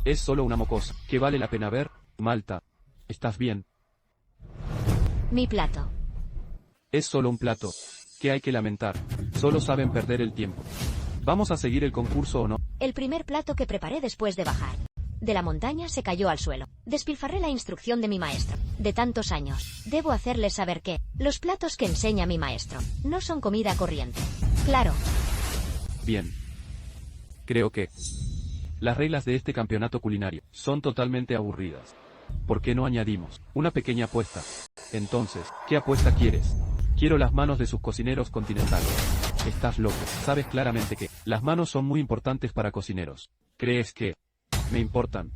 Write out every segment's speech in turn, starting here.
Es solo una mocosa, que vale la pena ver. Malta, ¿estás bien? Mi plato. Es solo un plato. ¿Qué hay que lamentar? Solo saben perder el tiempo. ¿Vamos a seguir el concurso o no? El primer plato que preparé después de bajar de la montaña se cayó al suelo. Despilfarré la instrucción de mi maestro. De tantos años, debo hacerles saber que los platos que enseña mi maestro no son comida corriente. Claro. Bien. Creo que las reglas de este campeonato culinario son totalmente aburridas. ¿Por qué no añadimos una pequeña apuesta? Entonces, ¿qué apuesta quieres? Quiero las manos de sus cocineros continentales. Estás loco. Sabes claramente que las manos son muy importantes para cocineros. ¿Crees que me importan?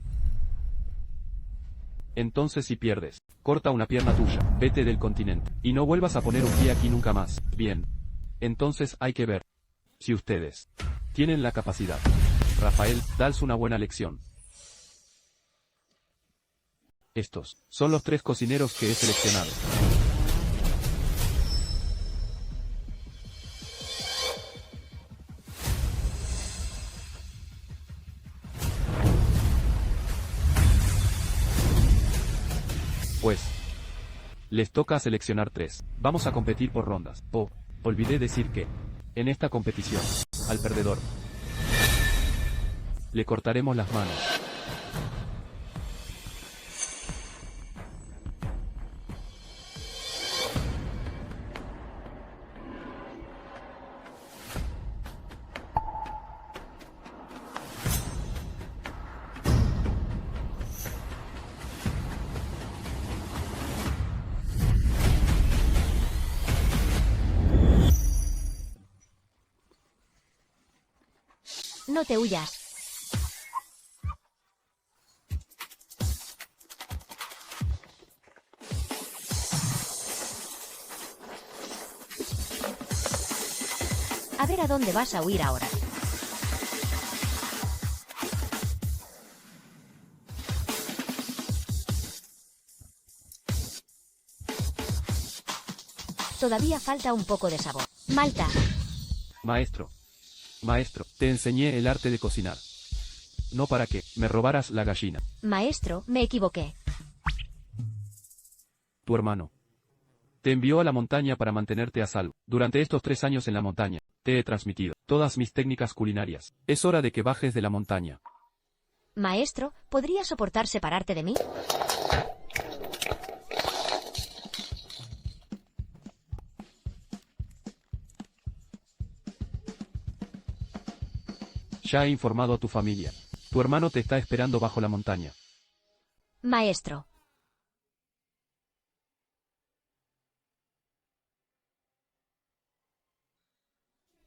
Entonces si pierdes, corta una pierna tuya, vete del continente, y no vuelvas a poner un pie aquí nunca más. Bien. Entonces hay que ver si ustedes tienen la capacidad. Rafael, dales una buena lección. Estos son los 3 cocineros que he seleccionado. Pues les toca seleccionar 3. Vamos a competir por rondas. Oh, olvidé decir que en esta competición, al perdedor le cortaremos las manos. No te huyas. A ver a dónde vas a huir ahora. Todavía falta un poco de sabor. Malta. Maestro, te enseñé el arte de cocinar. No para que me robaras la gallina. Maestro, me equivoqué. Tu hermano te envió a la montaña para mantenerte a salvo. Durante estos 3 años en la montaña, te he transmitido todas mis técnicas culinarias. Es hora de que bajes de la montaña. Maestro, ¿podría soportar separarte de mí? Ya he informado a tu familia. Tu hermano te está esperando bajo la montaña. Maestro.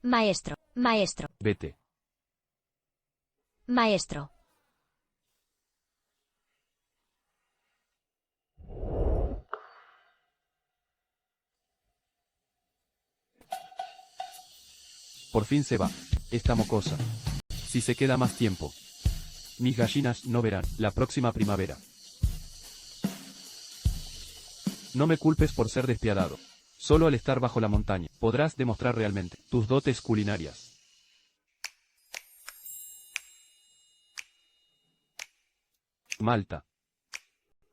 Maestro. Vete. Maestro. Por fin se va. Esta mocosa. Si se queda más tiempo, mis gallinas no verán la próxima primavera. No me culpes por ser despiadado. Solo al estar bajo la montaña, podrás demostrar realmente tus dotes culinarias. Malta.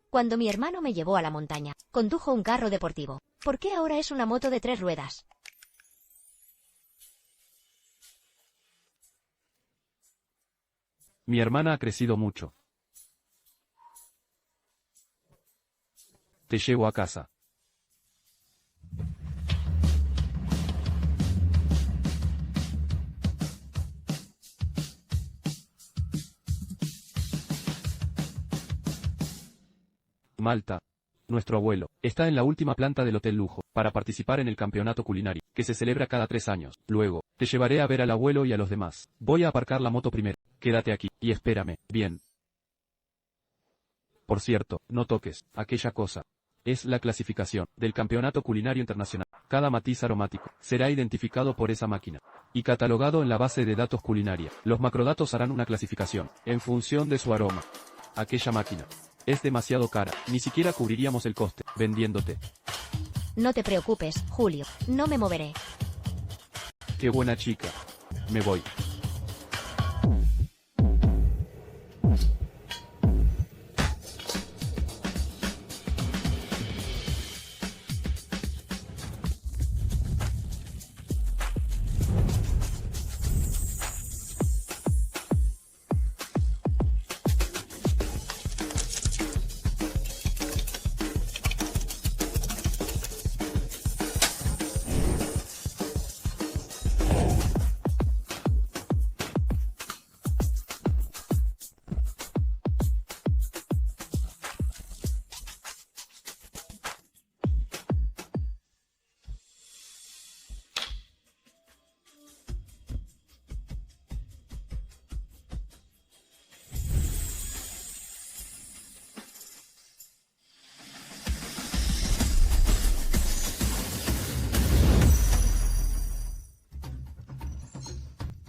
Cuando mi hermano me llevó a la montaña, condujo un carro deportivo. ¿Por qué ahora es una moto de 3 ruedas? Mi hermana ha crecido mucho. Te llevo a casa. Malta. Nuestro abuelo está en la última planta del Hotel Lujo para participar en el campeonato culinario, que se celebra cada 3 años. Luego, te llevaré a ver al abuelo y a los demás. Voy a aparcar la moto primero. Quédate aquí y espérame. Bien. Por cierto, no toques aquella cosa. Es la clasificación del Campeonato Culinario Internacional. Cada matiz aromático será identificado por esa máquina y catalogado en la base de datos culinaria. Los macrodatos harán una clasificación en función de su aroma. Aquella máquina es demasiado cara. Ni siquiera cubriríamos el coste vendiéndote. No te preocupes, Julio. No me moveré. Qué buena chica. Me voy.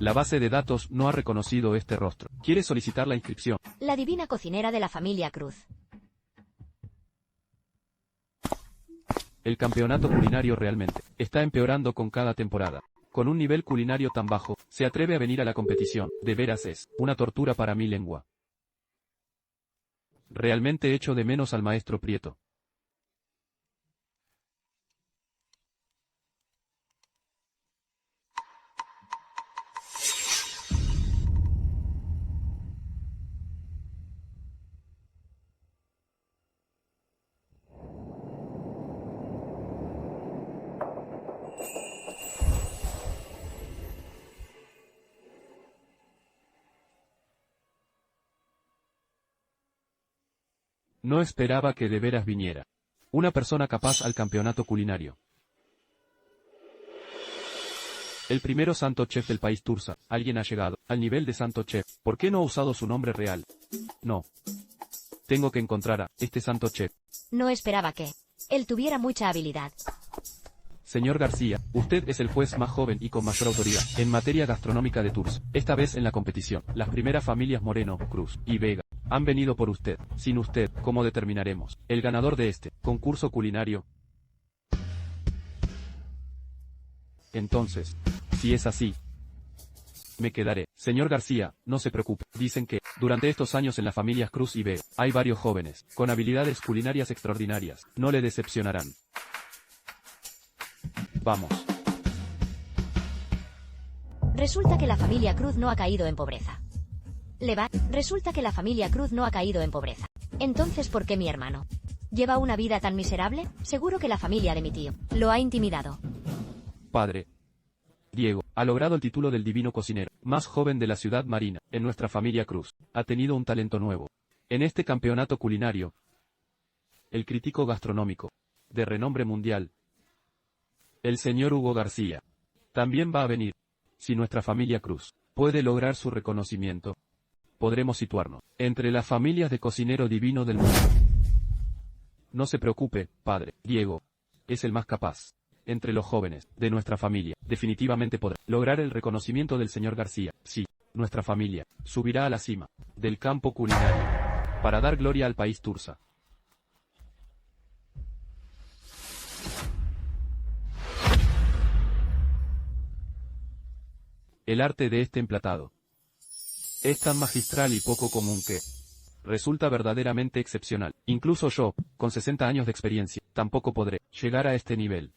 La base de datos no ha reconocido este rostro. ¿Quiere solicitar la inscripción? La divina cocinera de la familia Cruz. El campeonato culinario realmente está empeorando con cada temporada. Con un nivel culinario tan bajo, se atreve a venir a la competición. De veras es una tortura para mi lengua. Realmente echo de menos al maestro Prieto. No esperaba que de veras viniera una persona capaz al campeonato culinario. El primero santo chef del país Tursa. Alguien ha llegado al nivel de santo chef. ¿Por qué no ha usado su nombre real? No. Tengo que encontrar a este santo chef. No esperaba que él tuviera mucha habilidad. Señor García, usted es el juez más joven y con mayor autoridad en materia gastronómica de Tours. Esta vez en la competición, las primeras familias Moreno, Cruz y Vega han venido por usted. Sin usted, ¿cómo determinaremos el ganador de este concurso culinario? Entonces, si es así, me quedaré. Señor García, no se preocupe. Dicen que, durante estos años en las familias Cruz y Vega, hay varios jóvenes con habilidades culinarias extraordinarias. No le decepcionarán. Vamos. Resulta que la familia Cruz no ha caído en pobreza. Resulta que la familia Cruz no ha caído en pobreza. Entonces, ¿por qué mi hermano lleva una vida tan miserable? Seguro que la familia de mi tío lo ha intimidado. Padre Diego ha logrado el título del divino cocinero más joven de la ciudad marina. En nuestra familia Cruz ha tenido un talento nuevo en este campeonato culinario. El crítico gastronómico de renombre mundial, el señor Hugo García, también va a venir. Si nuestra familia Cruz puede lograr su reconocimiento, podremos situarnos entre las familias de cocinero divino del mundo. No se preocupe, padre. Diego es el más capaz. Entre los jóvenes de nuestra familia, definitivamente podrá lograr el reconocimiento del señor García. Sí, nuestra familia subirá a la cima del campo culinario para dar gloria al país Tursa. El arte de este emplatado es tan magistral y poco común que resulta verdaderamente excepcional. Incluso yo, con 60 años de experiencia, tampoco podré llegar a este nivel.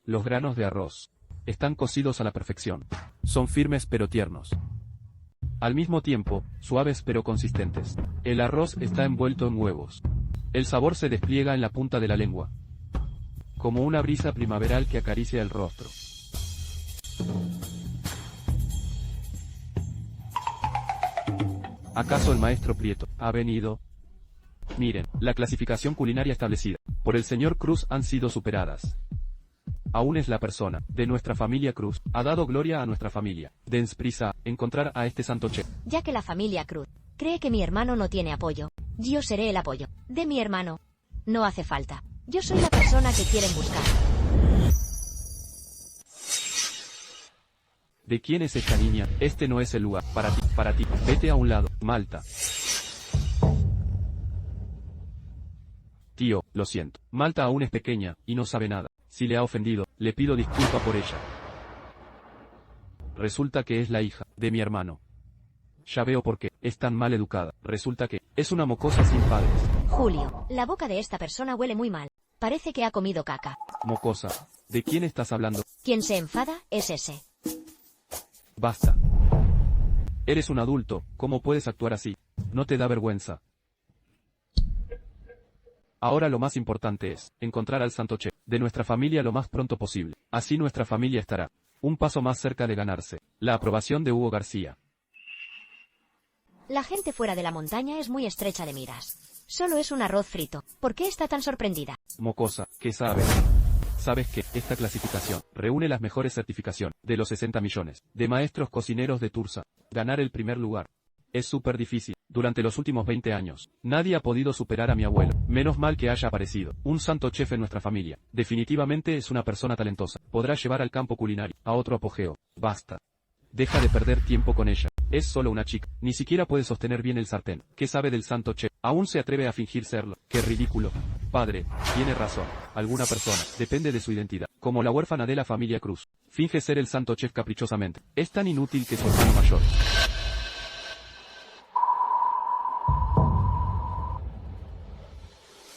Los granos de arroz están cocidos a la perfección. Son firmes pero tiernos. Al mismo tiempo, suaves pero consistentes. El arroz está envuelto en huevos. El sabor se despliega en la punta de la lengua, como una brisa primaveral que acaricia el rostro. ¿Acaso el maestro Prieto ha venido? Miren, la clasificación culinaria establecida por el señor Cruz han sido superadas. Aún es la persona de nuestra familia Cruz, ha dado gloria a nuestra familia. Dens prisa, encontrar a este santo chef. Ya que la familia Cruz cree que mi hermano no tiene apoyo, yo seré el apoyo de mi hermano. No hace falta. Yo soy la persona que quieren buscar. ¿De quién es esta niña? Este no es el lugar. Para ti. Vete a un lado, Malta. Tío, lo siento. Malta aún es pequeña, y no sabe nada. Si le ha ofendido, le pido disculpa por ella. Resulta que es la hija de mi hermano. Ya veo por qué es tan mal educada. Resulta que es una mocosa sin padres. Julio, la boca de esta persona huele muy mal. Parece que ha comido caca. Mocosa. ¿De quién estás hablando? Quien se enfada es ese. Basta. Eres un adulto, ¿cómo puedes actuar así? ¿No te da vergüenza? Ahora lo más importante es encontrar al santo chef de nuestra familia lo más pronto posible. Así nuestra familia estará un paso más cerca de ganarse la aprobación de Hugo García. La gente fuera de la montaña es muy estrecha de miras. Solo es un arroz frito. ¿Por qué está tan sorprendida? Mocosa, ¿qué sabes? Sabes que esta clasificación reúne las mejores certificaciones de los 60 millones de maestros cocineros de Tursa. Ganar el primer lugar Es súper difícil. Durante los últimos 20 años, nadie ha podido superar a mi abuelo. Menos mal que haya aparecido un santo chef en nuestra familia. Definitivamente es una persona talentosa. Podrá llevar al campo culinario a otro apogeo. Basta. Deja de perder tiempo con ella. Es solo una chica. Ni siquiera puede sostener bien el sartén. ¿Qué sabe del santo chef? Aún se atreve a fingir serlo. ¡Qué ridículo! Padre, tiene razón. Alguna persona, depende de su identidad. Como la huérfana de la familia Cruz. Finge ser el santo chef caprichosamente. Es tan inútil que su hermano mayor.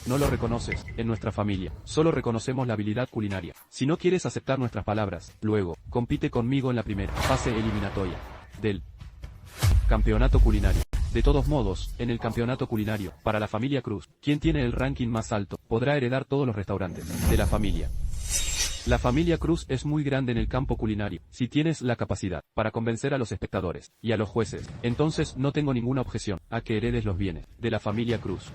No lo reconoces, en nuestra familia. Solo reconocemos la habilidad culinaria. Si no quieres aceptar nuestras palabras, luego, compite conmigo en la primera fase eliminatoria del campeonato culinario. De todos modos, en el campeonato culinario, para la familia Cruz, quien tiene el ranking más alto, podrá heredar todos los restaurantes de la familia. La familia Cruz es muy grande en el campo culinario. Si tienes la capacidad para convencer a los espectadores y a los jueces, entonces no tengo ninguna objeción a que heredes los bienes de la familia Cruz.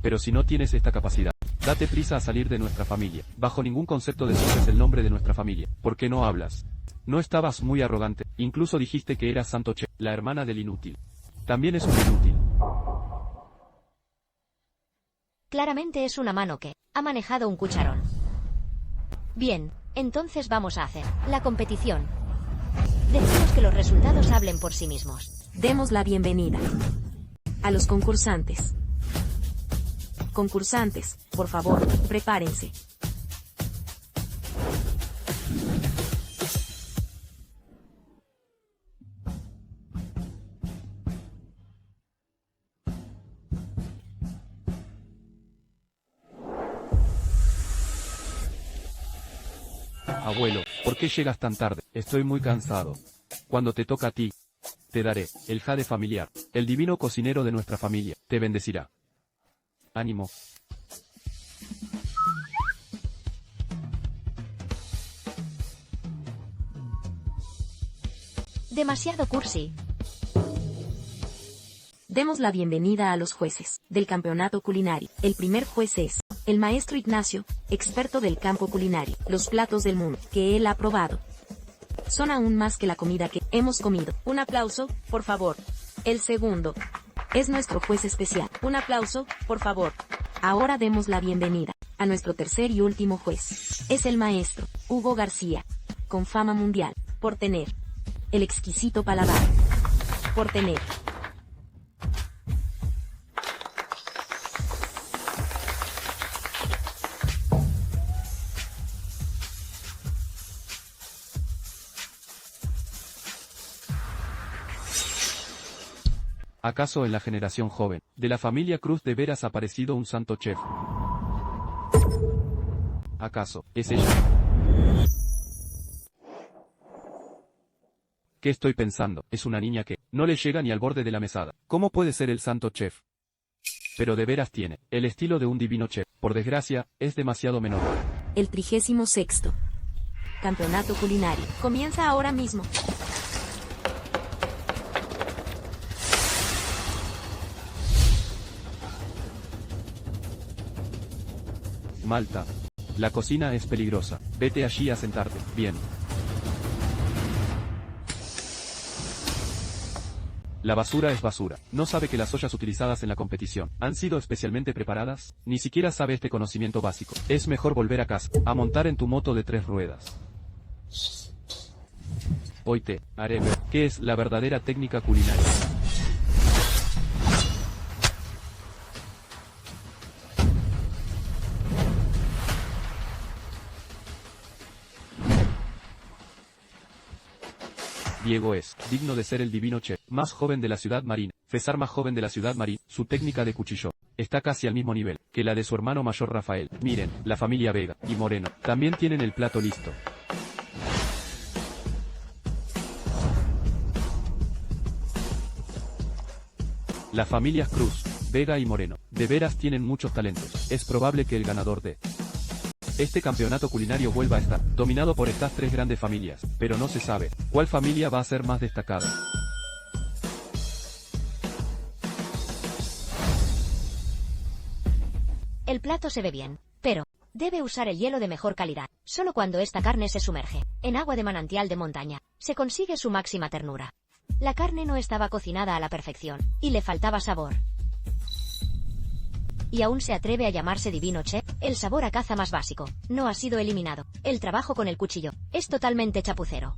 Pero si no tienes esta capacidad, date prisa a salir de nuestra familia. Bajo ningún concepto deshojes el nombre de nuestra familia. ¿Por qué no hablas? No estabas muy arrogante. Incluso dijiste que eras Santo Chef, la hermana del inútil. También es un inútil. Claramente es una mano que ha manejado un cucharón. Bien, entonces vamos a hacer la competición. Dejemos que los resultados hablen por sí mismos. Demos la bienvenida a los concursantes. Concursantes, por favor, prepárense. Abuelo, ¿por qué llegas tan tarde? Estoy muy cansado. Cuando te toca a ti, te daré el jade familiar. El divino cocinero de nuestra familia te bendecirá. Ánimo. Demasiado cursi. Demos la bienvenida a los jueces del campeonato culinario. El primer juez es el maestro Ignacio, experto del campo culinario. Los platos del mundo que él ha probado son aún más que la comida que hemos comido. Un aplauso, por favor. El segundo es nuestro juez especial. Un aplauso, por favor. Ahora demos la bienvenida a nuestro tercer y último juez. Es el maestro Hugo García, con fama mundial por tener el exquisito paladar. Por tener ¿Acaso en la generación joven de la familia Cruz de veras ha aparecido un santo chef? ¿Acaso es ella? ¿Qué estoy pensando? Es una niña que no le llega ni al borde de la mesada. ¿Cómo puede ser el santo chef? Pero de veras tiene el estilo de un divino chef. Por desgracia, es demasiado menor. el 36º campeonato culinario comienza ahora mismo. Malta. La cocina es peligrosa. Vete allí a sentarte. Bien. La basura es basura. ¿No sabe que las ollas utilizadas en la competición han sido especialmente preparadas? Ni siquiera sabe este conocimiento básico. Es mejor volver a casa, a montar en tu moto de 3 ruedas. Hoy te haré ver qué es la verdadera técnica culinaria. Diego es digno de ser el divino chef más joven de la ciudad marina. César más joven de la ciudad marina. Su técnica de cuchillo está casi al mismo nivel que la de su hermano mayor Rafael. Miren, la familia Vega y Moreno también tienen el plato listo. Las familias Cruz, Vega y Moreno, de veras tienen muchos talentos. Es probable que el ganador de este campeonato culinario vuelva a estar dominado por estas 3 grandes familias, pero no se sabe cuál familia va a ser más destacada. El plato se ve bien, pero debe usar el hielo de mejor calidad. Solo cuando esta carne se sumerge en agua de manantial de montaña, se consigue su máxima ternura. La carne no estaba cocinada a la perfección, y le faltaba sabor. Y aún se atreve a llamarse Divino Chef. El sabor a caza más básico no ha sido eliminado. El trabajo con el cuchillo es totalmente chapucero.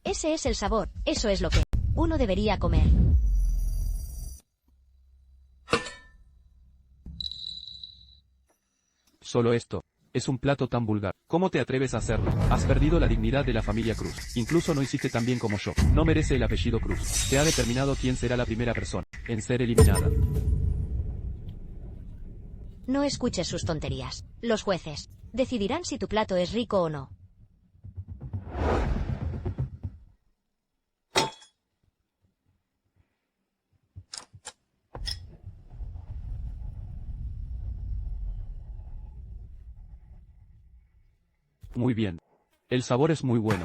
Ese es el sabor, eso es lo que uno debería comer. Solo esto. Es un plato tan vulgar. ¿Cómo te atreves a hacerlo? Has perdido la dignidad de la familia Cruz. Incluso no hiciste tan bien como yo. No merece el apellido Cruz. Se ha determinado quién será la primera persona en ser eliminada. No escuches sus tonterías. Los jueces decidirán si tu plato es rico o no. Muy bien. El sabor es muy bueno.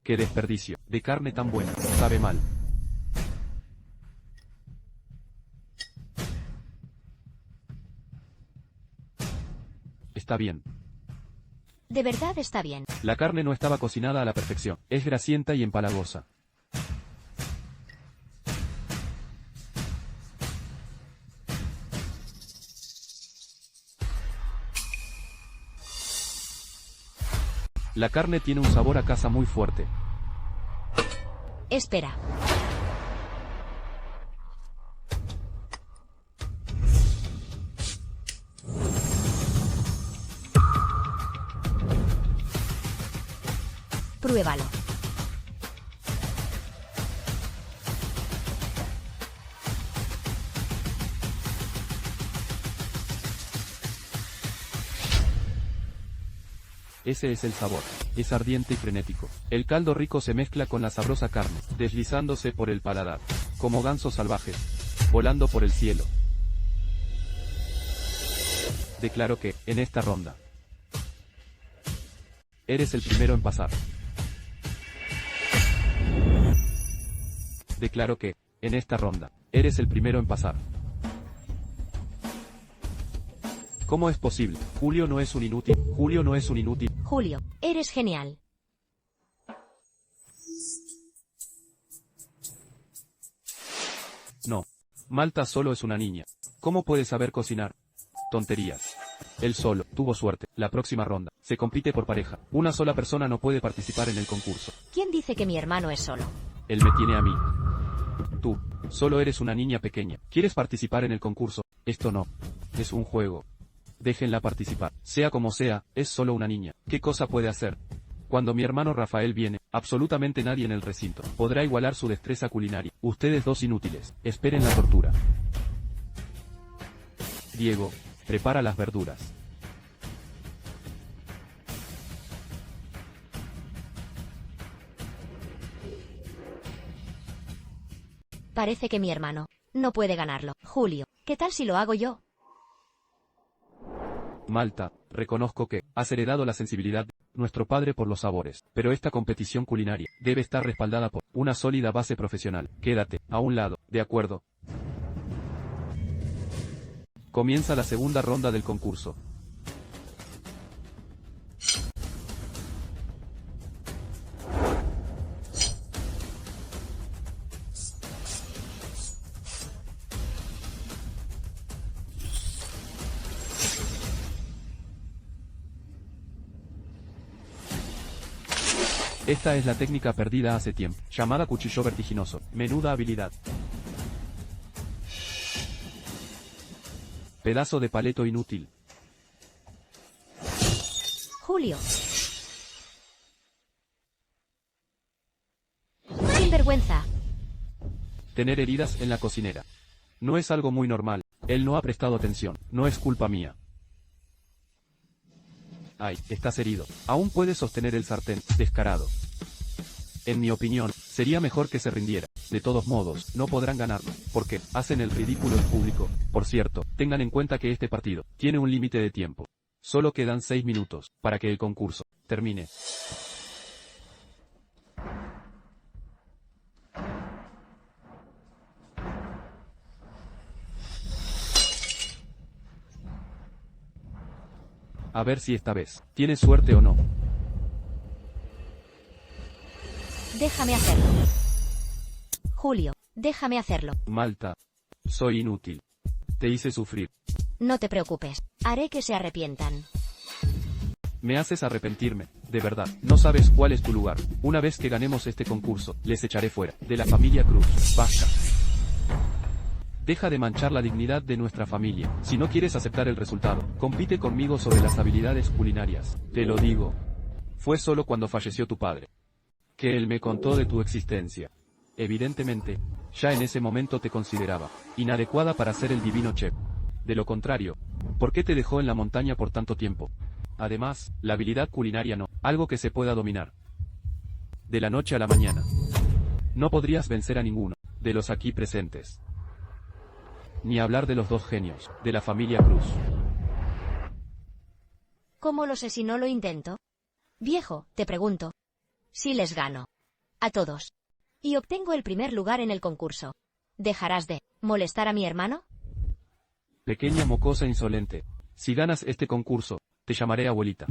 ¡Qué desperdicio de carne tan buena! Sabe mal. Está bien. De verdad está bien. La carne no estaba cocinada a la perfección. Es grasienta y empalagosa. La carne tiene un sabor a caza muy fuerte. Espera. Pruébalo. Ese es el sabor. Es ardiente y frenético. El caldo rico se mezcla con la sabrosa carne, deslizándose por el paladar, como gansos salvajes, volando por el cielo. Declaro que, en esta ronda, eres el primero en pasar. Declaro que, en esta ronda, eres el primero en pasar. ¿Cómo es posible? Julio no es un inútil. Julio no es un inútil. Julio, eres genial. No. Malta solo es una niña. ¿Cómo puede saber cocinar? Tonterías. Él solo tuvo suerte. La próxima ronda se compite por pareja. Una sola persona no puede participar en el concurso. ¿Quién dice que mi hermano es solo? Él me tiene a mí. Tú, solo eres una niña pequeña. ¿Quieres participar en el concurso? Esto no. Es un juego. Déjenla participar. Sea como sea, es solo una niña. ¿Qué cosa puede hacer? Cuando mi hermano Rafael viene, absolutamente nadie en el recinto podrá igualar su destreza culinaria. Ustedes dos inútiles, esperen la tortura. Diego, prepara las verduras. Parece que mi hermano no puede ganarlo. Julio, ¿qué tal si lo hago yo? Malta, reconozco que has heredado la sensibilidad de nuestro padre por los sabores, pero esta competición culinaria debe estar respaldada por una sólida base profesional. Quédate a un lado, ¿de acuerdo? Comienza la segunda ronda del concurso. Esta es la técnica perdida hace tiempo, llamada cuchillo vertiginoso. Menuda habilidad. Pedazo de paleto inútil. Julio. Sinvergüenza. Tener heridas en la cocinera. No es algo muy normal. Él no ha prestado atención. No es culpa mía. Ay, estás herido. Aún puedes sostener el sartén, descarado. En mi opinión, sería mejor que se rindiera. De todos modos, no podrán ganarlo, porque hacen el ridículo en público. Por cierto, tengan en cuenta que este partido tiene un límite de tiempo. Solo quedan 6 minutos para que el concurso termine. A ver si esta vez tienes suerte o no. Déjame hacerlo. Julio, déjame hacerlo. Malta. Soy inútil. Te hice sufrir. No te preocupes. Haré que se arrepientan. Me haces arrepentirme, de verdad. No sabes cuál es tu lugar. Una vez que ganemos este concurso, les echaré fuera de la familia Cruz. Basta. Deja de manchar la dignidad de nuestra familia. Si no quieres aceptar el resultado, compite conmigo sobre las habilidades culinarias. Te lo digo. Fue solo cuando falleció tu padre que él me contó de tu existencia. Evidentemente, ya en ese momento te consideraba inadecuada para ser el divino chef. De lo contrario, ¿por qué te dejó en la montaña por tanto tiempo? Además, la habilidad culinaria no, algo que se pueda dominar de la noche a la mañana. No podrías vencer a ninguno de los aquí presentes. Ni hablar de los dos genios de la familia Cruz. ¿Cómo lo sé si no lo intento? Viejo, te pregunto. Si les gano a todos y obtengo el primer lugar en el concurso, ¿dejarás de molestar a mi hermano? Pequeña mocosa insolente. Si ganas este concurso, te llamaré abuelita.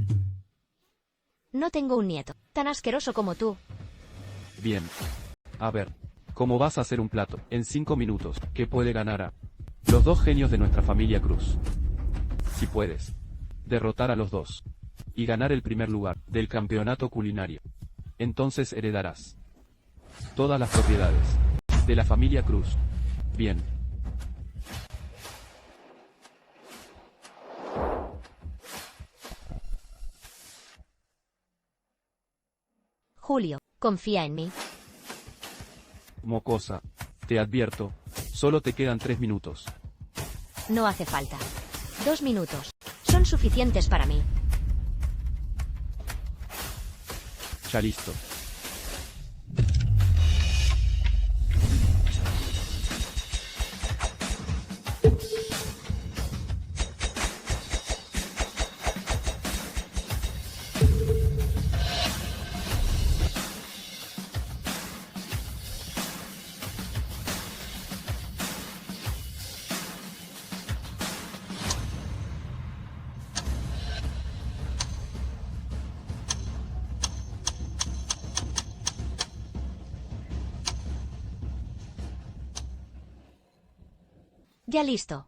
No tengo un nieto tan asqueroso como tú. Bien. A ver, ¿cómo vas a hacer un plato en 5 minutos que puede ganar a los dos genios de nuestra familia Cruz? Si puedes derrotar a los dos y ganar el primer lugar del campeonato culinario, entonces heredarás todas las propiedades de la familia Cruz. Bien. Julio, confía en mí. Mocosa, te advierto, solo te quedan 3 minutos. No hace falta. 2 minutos. Son suficientes para mí. Ya listo. Ya listo.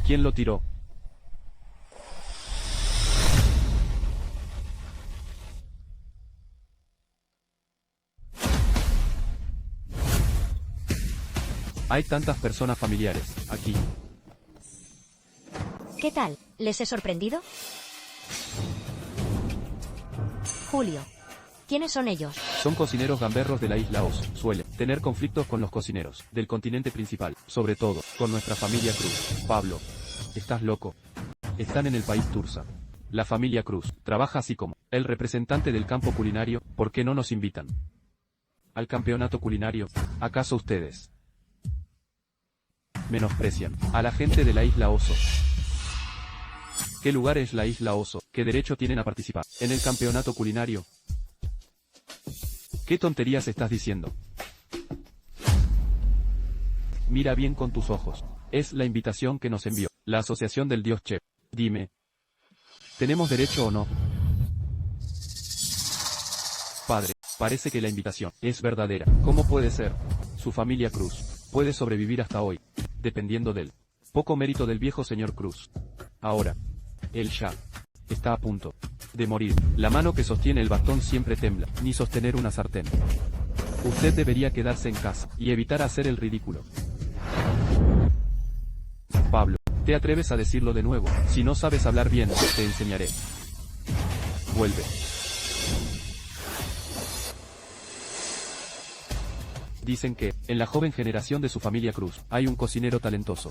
¿Quién lo tiró? Hay tantas personas familiares aquí. ¿Qué tal? ¿Les he sorprendido? Julio. ¿Quiénes son ellos? Son cocineros gamberros de la isla Oso. Suelen tener conflictos con los cocineros del continente principal, sobre todo con nuestra familia Cruz. Pablo, ¿estás loco? Están en el país Tursa. La familia Cruz trabaja así como el representante del campo culinario. ¿Por qué no nos invitan al campeonato culinario? ¿Acaso ustedes menosprecian a la gente de la isla Oso? ¿Qué lugar es la isla Oso? ¿Qué derecho tienen a participar en el campeonato culinario? ¿Qué tonterías estás diciendo? Mira bien con tus ojos. Es la invitación que nos envió la Asociación del Dios Chef. Dime, ¿tenemos derecho o no? Padre, parece que la invitación es verdadera. ¿Cómo puede ser? Su familia Cruz puede sobrevivir hasta hoy, dependiendo del poco mérito del viejo señor Cruz. Ahora, él ya está a punto de morir. La mano que sostiene el bastón siempre tembla, ni sostener una sartén. Usted debería quedarse en casa y evitar hacer el ridículo. Pablo, ¿te atreves a decirlo de nuevo? Si no sabes hablar bien, te enseñaré. Vuelve. Dicen que, en la joven generación de su familia Cruz, hay un cocinero talentoso.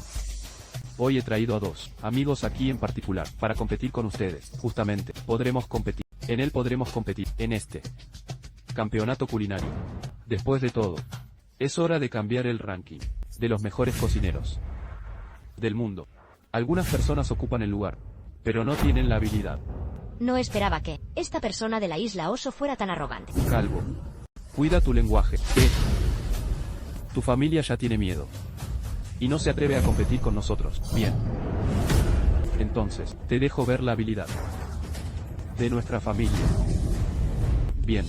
Hoy he traído a 2 amigos aquí en particular, para competir con ustedes. Justamente, podremos competir. En él podremos competir, en este campeonato culinario. Después de todo, es hora de cambiar el ranking de los mejores cocineros del mundo. Algunas personas ocupan el lugar, pero no tienen la habilidad. No esperaba que esta persona de la isla Oso fuera tan arrogante. Calvo. Cuida tu lenguaje. ¿Qué? Tu familia ya tiene miedo. Y no se atreve a competir con nosotros. Bien. Entonces, te dejo ver la habilidad de nuestra familia. Bien.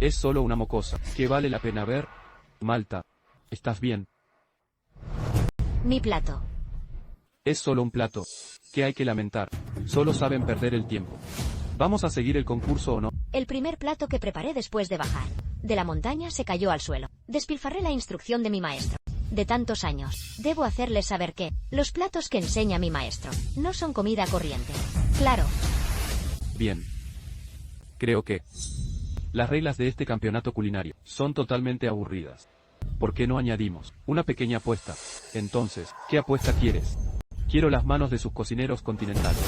Es solo una mocosa, que vale la pena ver. Malta, ¿estás bien? Mi plato. Es solo un plato, que hay que lamentar. Solo saben perder el tiempo. ¿Vamos a seguir el concurso o no? El primer plato que preparé después de bajar de la montaña se cayó al suelo. Despilfarré la instrucción de mi maestro. De tantos años, debo hacerles saber que los platos que enseña mi maestro no son comida corriente. Claro. Bien. Creo que las reglas de este campeonato culinario son totalmente aburridas. ¿Por qué no añadimos una pequeña apuesta? Entonces, ¿qué apuesta quieres? Quiero las manos de sus cocineros continentales.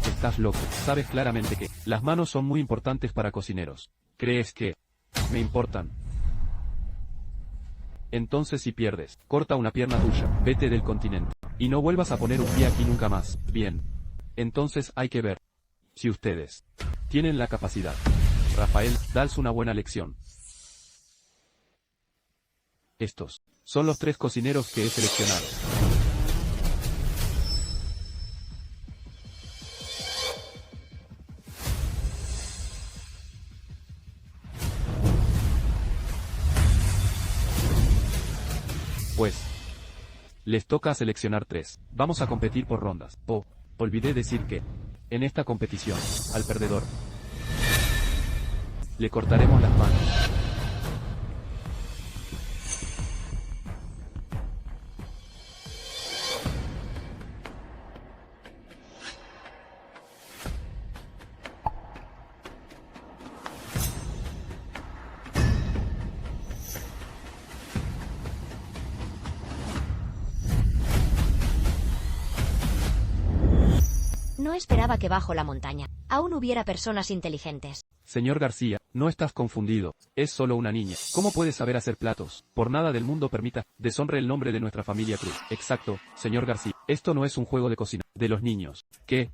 Estás loco, sabes claramente que las manos son muy importantes para cocineros. ¿Crees que me importan? Entonces si pierdes, corta una pierna tuya, vete del continente. Y no vuelvas a poner un pie aquí nunca más. Bien. Entonces hay que ver si ustedes tienen la capacidad. Rafael, dales una buena lección. Estos son los 3 cocineros que he seleccionado. Pues les toca seleccionar 3. Vamos a competir por rondas. Oh, olvidé decir que en esta competición, al perdedor le cortaremos las manos. No esperaba que bajo la montaña aún hubiera personas inteligentes. Señor García, no estás confundido, es solo una niña. ¿Cómo puede saber hacer platos? Por nada del mundo permita, deshonre el nombre de nuestra familia Cruz. Exacto, señor García, esto no es un juego de cocina, de los niños. ¿Qué?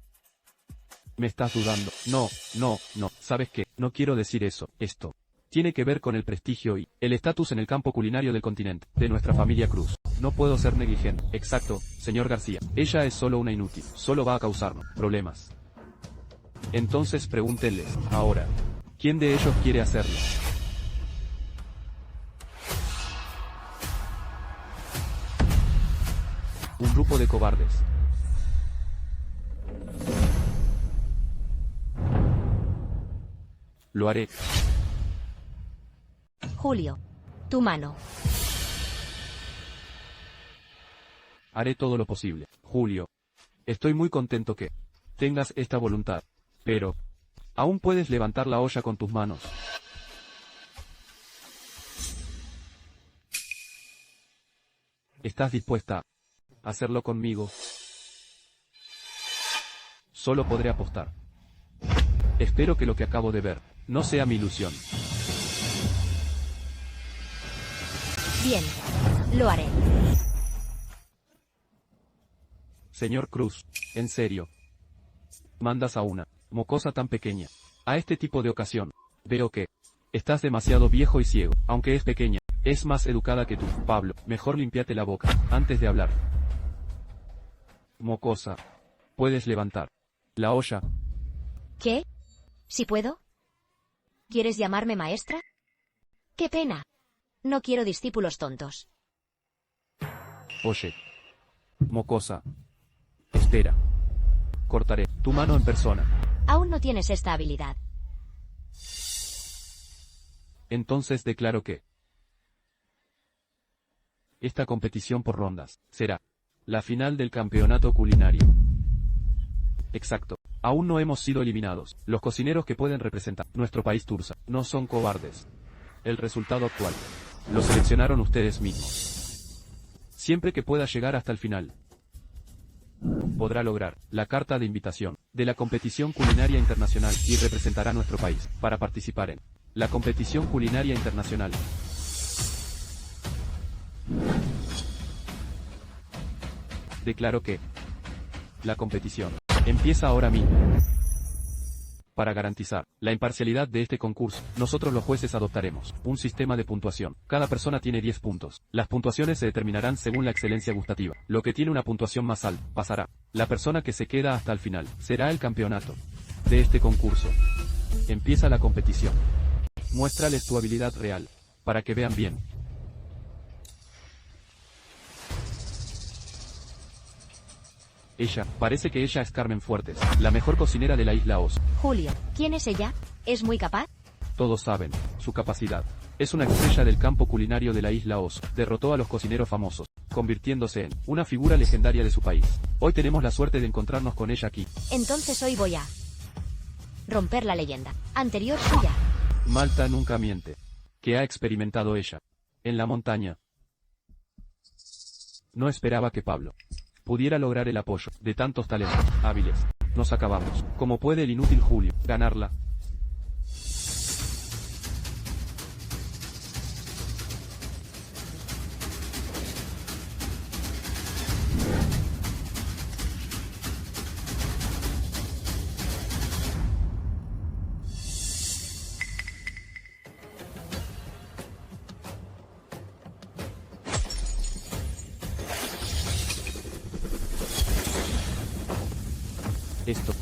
¿Me estás dudando? No, ¿sabes qué? No quiero decir eso, esto tiene que ver con el prestigio y el estatus en el campo culinario del continente, de nuestra familia Cruz. No puedo ser negligente. Exacto, señor García, ella es solo una inútil, solo va a causarnos problemas. Entonces pregúntenles, ahora, ¿quién de ellos quiere hacerlo? Un grupo de cobardes. Lo haré. Julio. Tu mano. Haré todo lo posible. Julio. Estoy muy contento que tengas esta voluntad. Pero aún puedes levantar la olla con tus manos. ¿Estás dispuesta a hacerlo conmigo? Solo podré apostar. Espero que lo que acabo de ver no sea mi ilusión. Bien. Lo haré. Señor Cruz, en serio. Mandas a una mocosa tan pequeña a este tipo de ocasión. Veo que estás demasiado viejo y ciego. Aunque es pequeña, es más educada que tú. Pablo, mejor limpiate la boca antes de hablar. Mocosa, ¿puedes levantar la olla? ¿Qué? ¿Si puedo? ¿Quieres llamarme maestra? ¡Qué pena! No quiero discípulos tontos. Oye. Mocosa. Espera. Cortaré tu mano en persona. Aún no tienes esta habilidad. Entonces declaro que esta competición por rondas será la final del campeonato culinario. Exacto. Aún no hemos sido eliminados. Los cocineros que pueden representar nuestro país Tursa no son cobardes. el resultado actual. Lo seleccionaron ustedes mismos. Siempre que pueda llegar hasta el final, podrá lograr la carta de invitación de la competición culinaria internacional y representará a nuestro país para participar en la competición culinaria internacional. Declaro que la competición empieza ahora mismo. Para garantizar la imparcialidad de este concurso, nosotros los jueces adoptaremos un sistema de puntuación. Cada persona tiene 10 puntos. Las puntuaciones se determinarán según la excelencia gustativa. Lo que tiene una puntuación más alta pasará. La persona que se queda hasta el final será el campeonato de este concurso. Empieza la competición. Muéstrales tu habilidad real, para que vean bien. Parece que ella es Carmen Fuertes, la mejor cocinera de la isla Oz. Julio, ¿quién es ella? ¿Es muy capaz? Todos saben su capacidad. Es una estrella del campo culinario de la isla Oz. Derrotó a los cocineros famosos, convirtiéndose en una figura legendaria de su país. Hoy tenemos la suerte de encontrarnos con ella aquí. Entonces hoy voy a romper la leyenda anterior suya. Malta nunca miente. ¿Qué ha experimentado ella en la montaña? No esperaba que Pablo pudiera lograr el apoyo de tantos talentos hábiles. Nos acabamos. ¿Cómo puede el inútil Julio ganarla?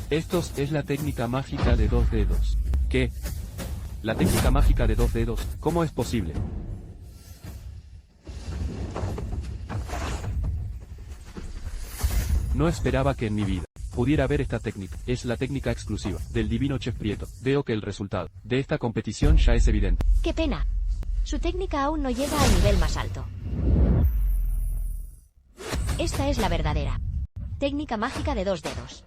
Esto es la técnica mágica de 2 dedos. ¿Qué? ¿La técnica mágica de 2 dedos? ¿Cómo es posible? No esperaba que en mi vida pudiera ver esta técnica. Es la técnica exclusiva del divino Chef Prieto. Veo que el resultado de esta competición ya es evidente. ¡Qué pena! Su técnica aún no llega al nivel más alto. Esta es la verdadera técnica mágica de 2 dedos.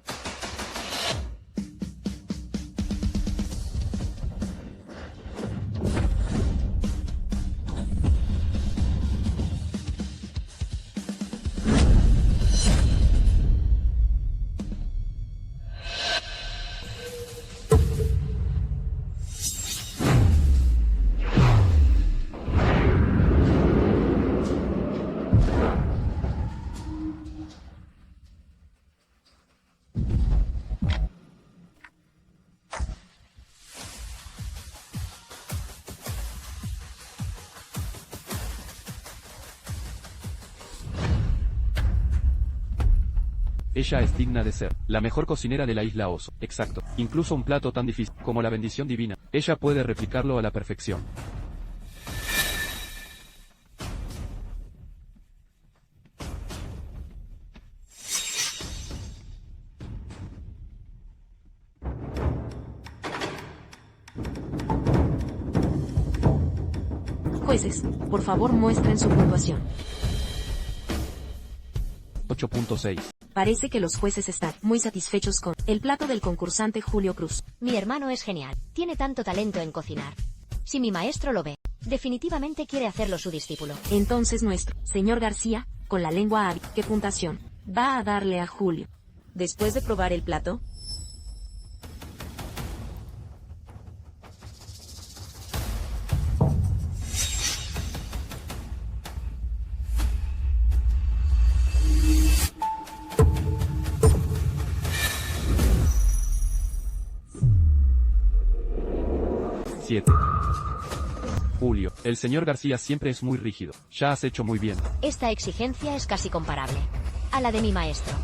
Ella es digna de ser la mejor cocinera de la isla Oso. Exacto. Incluso un plato tan difícil como la bendición divina, ella puede replicarlo a la perfección. Jueces, por favor muestren su puntuación. 8.6. Parece que los jueces están muy satisfechos con el plato del concursante Julio Cruz. Mi hermano es genial. Tiene tanto talento en cocinar. Si mi maestro lo ve, definitivamente quiere hacerlo su discípulo. Entonces nuestro señor García, con la lengua hábil, ¿qué puntuación va a darle a Julio? Después de probar el plato, Julio, el señor García siempre es muy rígido. Ya has hecho muy bien. Esta exigencia es casi comparable a la de mi maestro.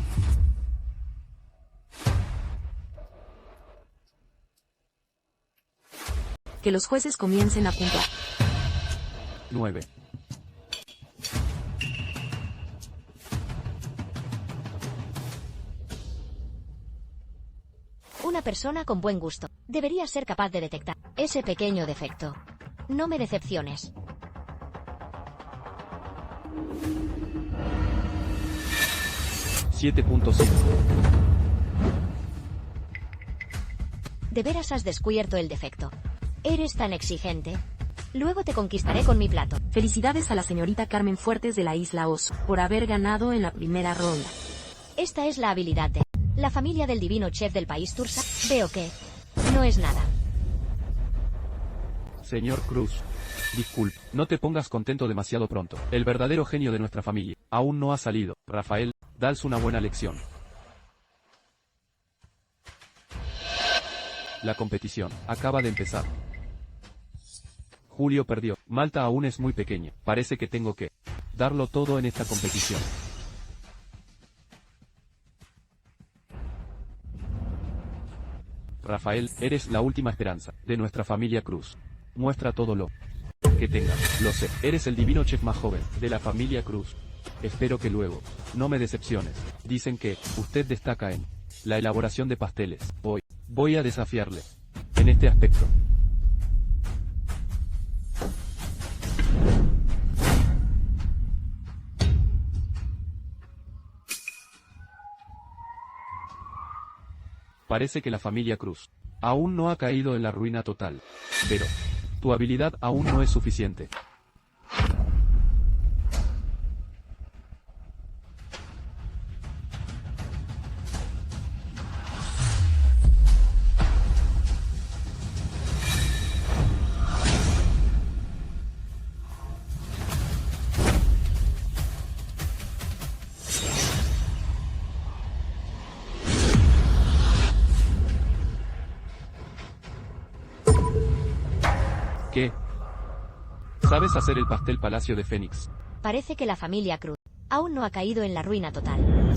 que los jueces comiencen a puntuar. 9. Una persona con buen gusto debería ser capaz de detectar ese pequeño defecto. No me decepciones. $7.5. De veras has descubierto el defecto. ¿Eres tan exigente? Luego te conquistaré con mi plato. Felicidades a la señorita Carmen Fuertes de la Isla Oso, por haber ganado en la primera ronda. Esta es la habilidad de la familia del divino chef del país Tursa. Veo que no es nada. Señor Cruz. Disculpe, no te pongas contento demasiado pronto. El verdadero genio de nuestra familia aún no ha salido. Rafael, dales una buena lección. La competición acaba de empezar. Julio perdió. Malta aún es muy pequeña. Parece que tengo que darlo todo en esta competición. Rafael, eres la última esperanza de nuestra familia Cruz. Muestra todo lo que tengas. Lo sé, eres el divino chef más joven de la familia Cruz. Espero que luego no me decepciones. Dicen que usted destaca en la elaboración de pasteles. Hoy voy a desafiarle en este aspecto. Parece que la familia Cruz aún no ha caído en la ruina total. Pero tu habilidad aún no es suficiente. ¿Qué? ¿Sabes hacer el pastel Palacio de Fénix? Parece que la familia Cruz aún no ha caído en la ruina total.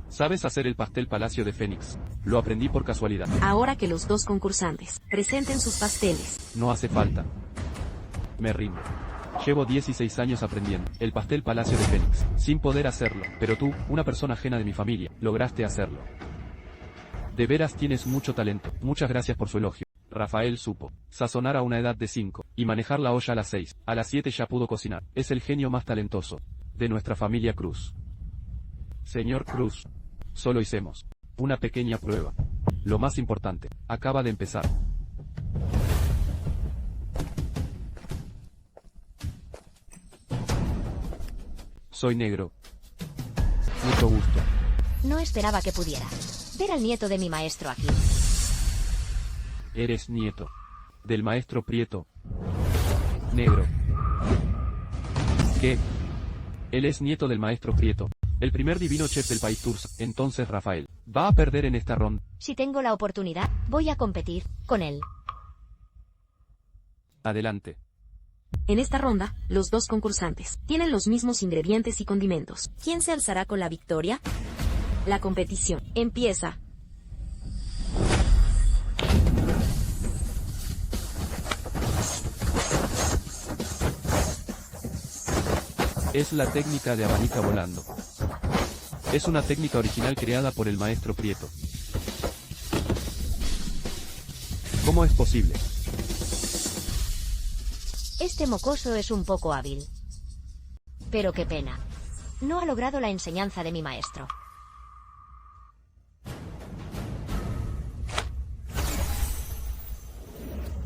¿Sabes hacer el pastel Palacio de Fénix? Lo aprendí por casualidad. Ahora que los dos concursantes presenten sus pasteles. No hace falta. Me rindo. Llevo 16 años aprendiendo el pastel Palacio de Fénix, sin poder hacerlo, pero tú, una persona ajena de mi familia, lograste hacerlo. De veras tienes mucho talento. Muchas gracias por su elogio. Rafael supo sazonar a una edad de 5 y manejar la olla a las 6. A las 7 ya pudo cocinar. Es el genio más talentoso de nuestra familia Cruz. Señor Cruz, solo hicimos una pequeña prueba. Lo más importante acaba de empezar. Soy negro. Mucho gusto. No esperaba que pudiera ver al nieto de mi maestro aquí. Eres nieto del maestro Prieto. Negro. ¿Qué? Él es nieto del maestro Prieto, el primer divino chef del país Tursa. Entonces Rafael va a perder en esta ronda. Si tengo la oportunidad, voy a competir con él. Adelante. En esta ronda, los dos concursantes tienen los mismos ingredientes y condimentos. ¿Quién se alzará con la victoria? La competición empieza. Es la técnica de abanica volando. Es una técnica original creada por el maestro Prieto. ¿Cómo es posible? Este mocoso es un poco hábil. Pero qué pena. No ha logrado la enseñanza de mi maestro.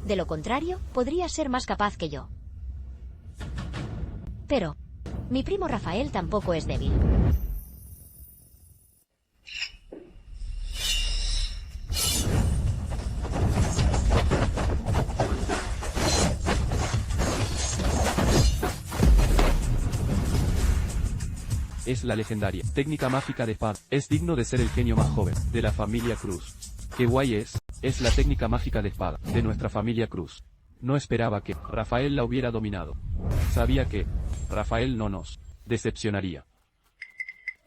De lo contrario, podría ser más capaz que yo. Pero mi primo Rafael tampoco es débil. Es la legendaria técnica mágica de espada. Es digno de ser el genio más joven de la familia Cruz. Qué guay es. Es la técnica mágica de espada de nuestra familia Cruz. No esperaba que Rafael la hubiera dominado. Sabía que Rafael no nos decepcionaría.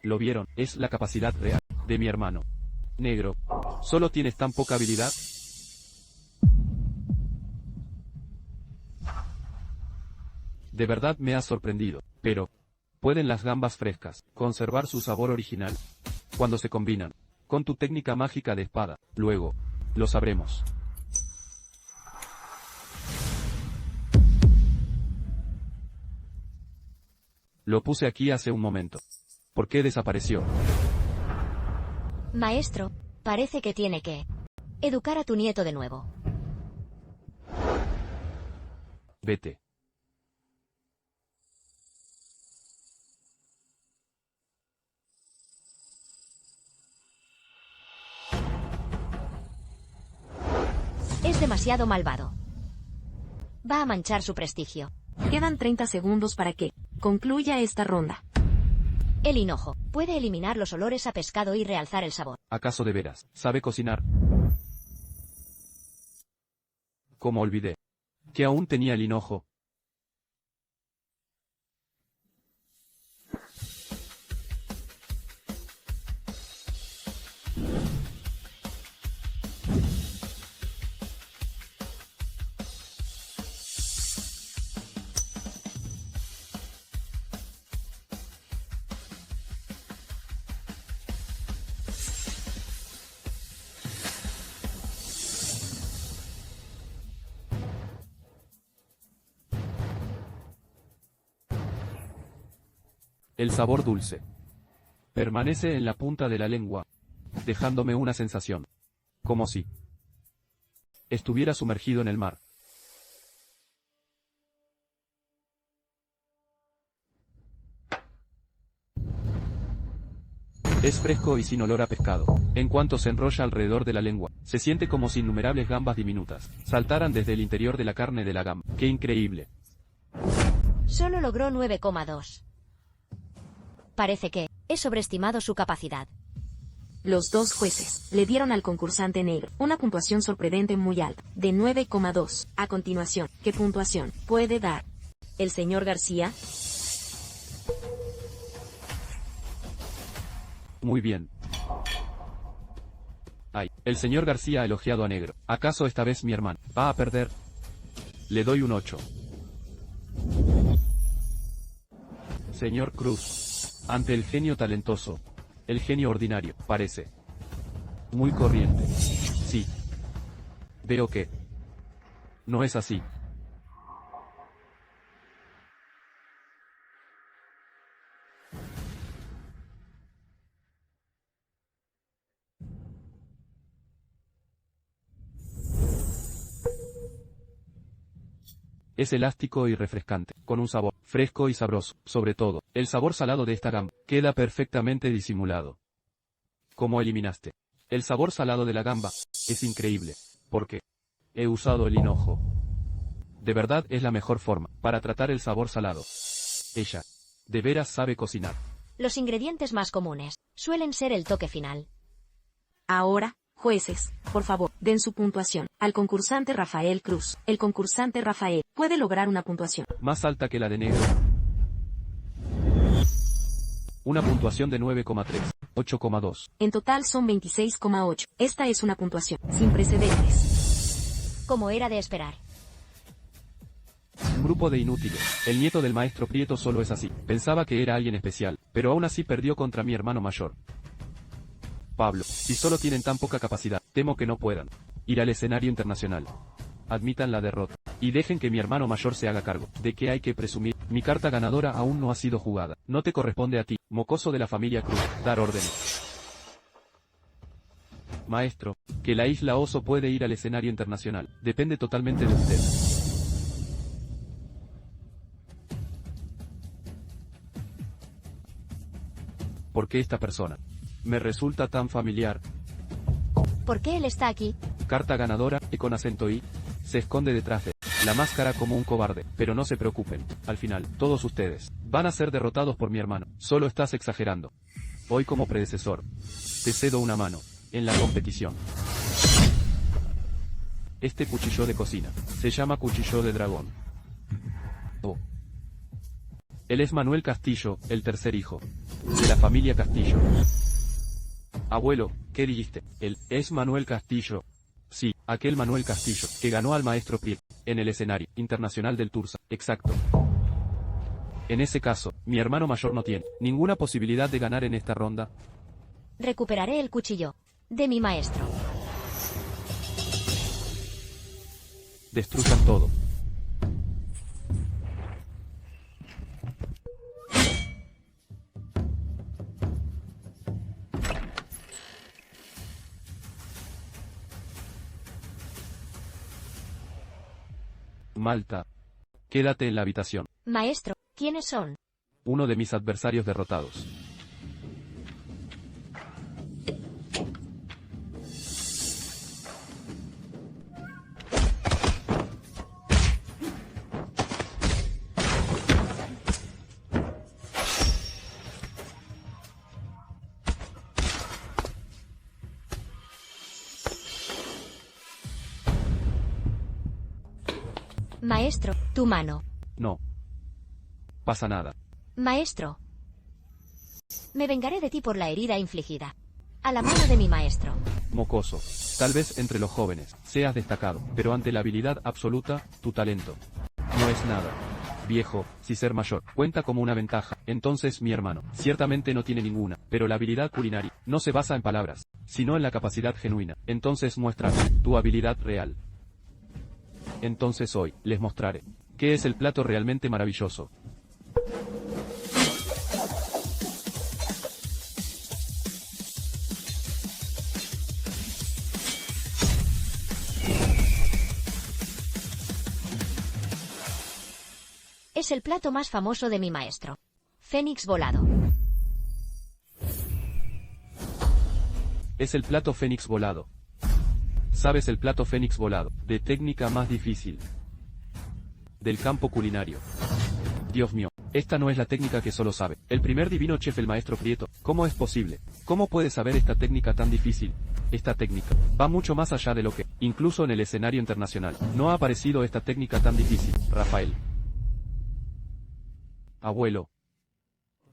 ¿Lo vieron? Es la capacidad real de mi hermano. Negro, ¿solo tienes tan poca habilidad? De verdad me has sorprendido, pero ¿pueden las gambas frescas conservar su sabor original cuando se combinan con tu técnica mágica de espada? Luego lo sabremos. Lo puse aquí hace un momento. ¿Por qué desapareció? Maestro, parece que tiene que educar a tu nieto de nuevo. Vete. Es demasiado malvado. Va a manchar su prestigio. Quedan 30 segundos para que concluya esta ronda. El hinojo puede eliminar los olores a pescado y realzar el sabor. ¿Acaso de veras sabe cocinar? Como olvidé que aún tenía el hinojo. El sabor dulce permanece en la punta de la lengua, dejándome una sensación, como si estuviera sumergido en el mar. Es fresco y sin olor a pescado. En cuanto se enrolla alrededor de la lengua, se siente como si innumerables gambas diminutas saltaran desde el interior de la carne de la gamba. ¡Qué increíble! Solo logró 9,2. Parece que he sobreestimado su capacidad. Los dos jueces le dieron al concursante negro una puntuación sorprendente muy alta, de 9,2. A continuación, ¿qué puntuación puede dar el señor García? Muy bien. Ay, el señor García ha elogiado a Negro. ¿Acaso esta vez mi hermano va a perder? Le doy un 8. Señor Cruz, ante el genio talentoso, el genio ordinario, parece muy corriente. Sí. Veo que no es así. Es elástico y refrescante, con un sabor fresco y sabroso. Sobre todo, el sabor salado de esta gamba queda perfectamente disimulado. ¿Cómo eliminaste el sabor salado de la gamba? Es increíble, porque he usado el hinojo. De verdad es la mejor forma para tratar el sabor salado. Ella, de veras sabe cocinar. Los ingredientes más comunes suelen ser el toque final. Ahora, jueces, por favor, den su puntuación al concursante Rafael Cruz. El concursante Rafael puede lograr una puntuación Más alta que la de Negro. Una puntuación de 9,3, 8,2. En total son 26,8. Esta es una puntuación sin precedentes. Como era de esperar. Un grupo de inútiles. El nieto del maestro Prieto solo es así. Pensaba que era alguien especial, pero aún así perdió contra mi hermano mayor. Pablo, si solo tienen tan poca capacidad, temo que no puedan ir al escenario internacional. Admitan la derrota y dejen que mi hermano mayor se haga cargo. ¿De qué hay que presumir? Mi carta ganadora aún no ha sido jugada. No te corresponde a ti, mocoso de la familia Cruz, dar órdenes. Maestro, que la isla Oso puede ir al escenario internacional. Depende totalmente de usted. ¿Por qué esta persona me resulta tan familiar? ¿Por qué él está aquí? Carta ganadora, y con acento I, se esconde detrás de la máscara como un cobarde, pero no se preocupen, al final, todos ustedes van a ser derrotados por mi hermano. Solo estás exagerando. Hoy como predecesor, te cedo una mano en la competición. Este cuchillo de cocina se llama cuchillo de dragón. Oh. Él es Manuel Castillo, el tercer hijo de la familia Castillo. Abuelo, ¿qué dijiste? Él es Manuel Castillo. Sí, aquel Manuel Castillo, que ganó al maestro Prieto en el escenario internacional del Tursa. Exacto. En ese caso, mi hermano mayor no tiene ninguna posibilidad de ganar en esta ronda. Recuperaré el cuchillo de mi maestro. Destruzan todo. Malta. Quédate en la habitación. Maestro, ¿quiénes son? Uno de mis adversarios derrotados. Maestro, tu mano. No. Pasa nada. Maestro. Me vengaré de ti por la herida infligida. A la mano de mi maestro. Mocoso. Tal vez entre los jóvenes seas destacado, pero ante la habilidad absoluta, tu talento no es nada. Viejo, si ser mayor cuenta como una ventaja, entonces mi hermano ciertamente no tiene ninguna, pero la habilidad culinaria no se basa en palabras, sino en la capacidad genuina. Entonces muéstrame tu habilidad real. Entonces hoy les mostraré qué es el plato realmente maravilloso. Es el plato más famoso de mi maestro. Fénix volado. Es el plato fénix volado. ¿Sabes el plato fénix volado? De técnica más difícil del campo culinario. Dios mío, esta no es la técnica que solo sabe el primer divino chef, el maestro Prieto. ¿Cómo es posible? ¿Cómo puede saber esta técnica tan difícil? Esta técnica va mucho más allá de lo que, incluso en el escenario internacional, no ha aparecido esta técnica tan difícil. Rafael. Abuelo.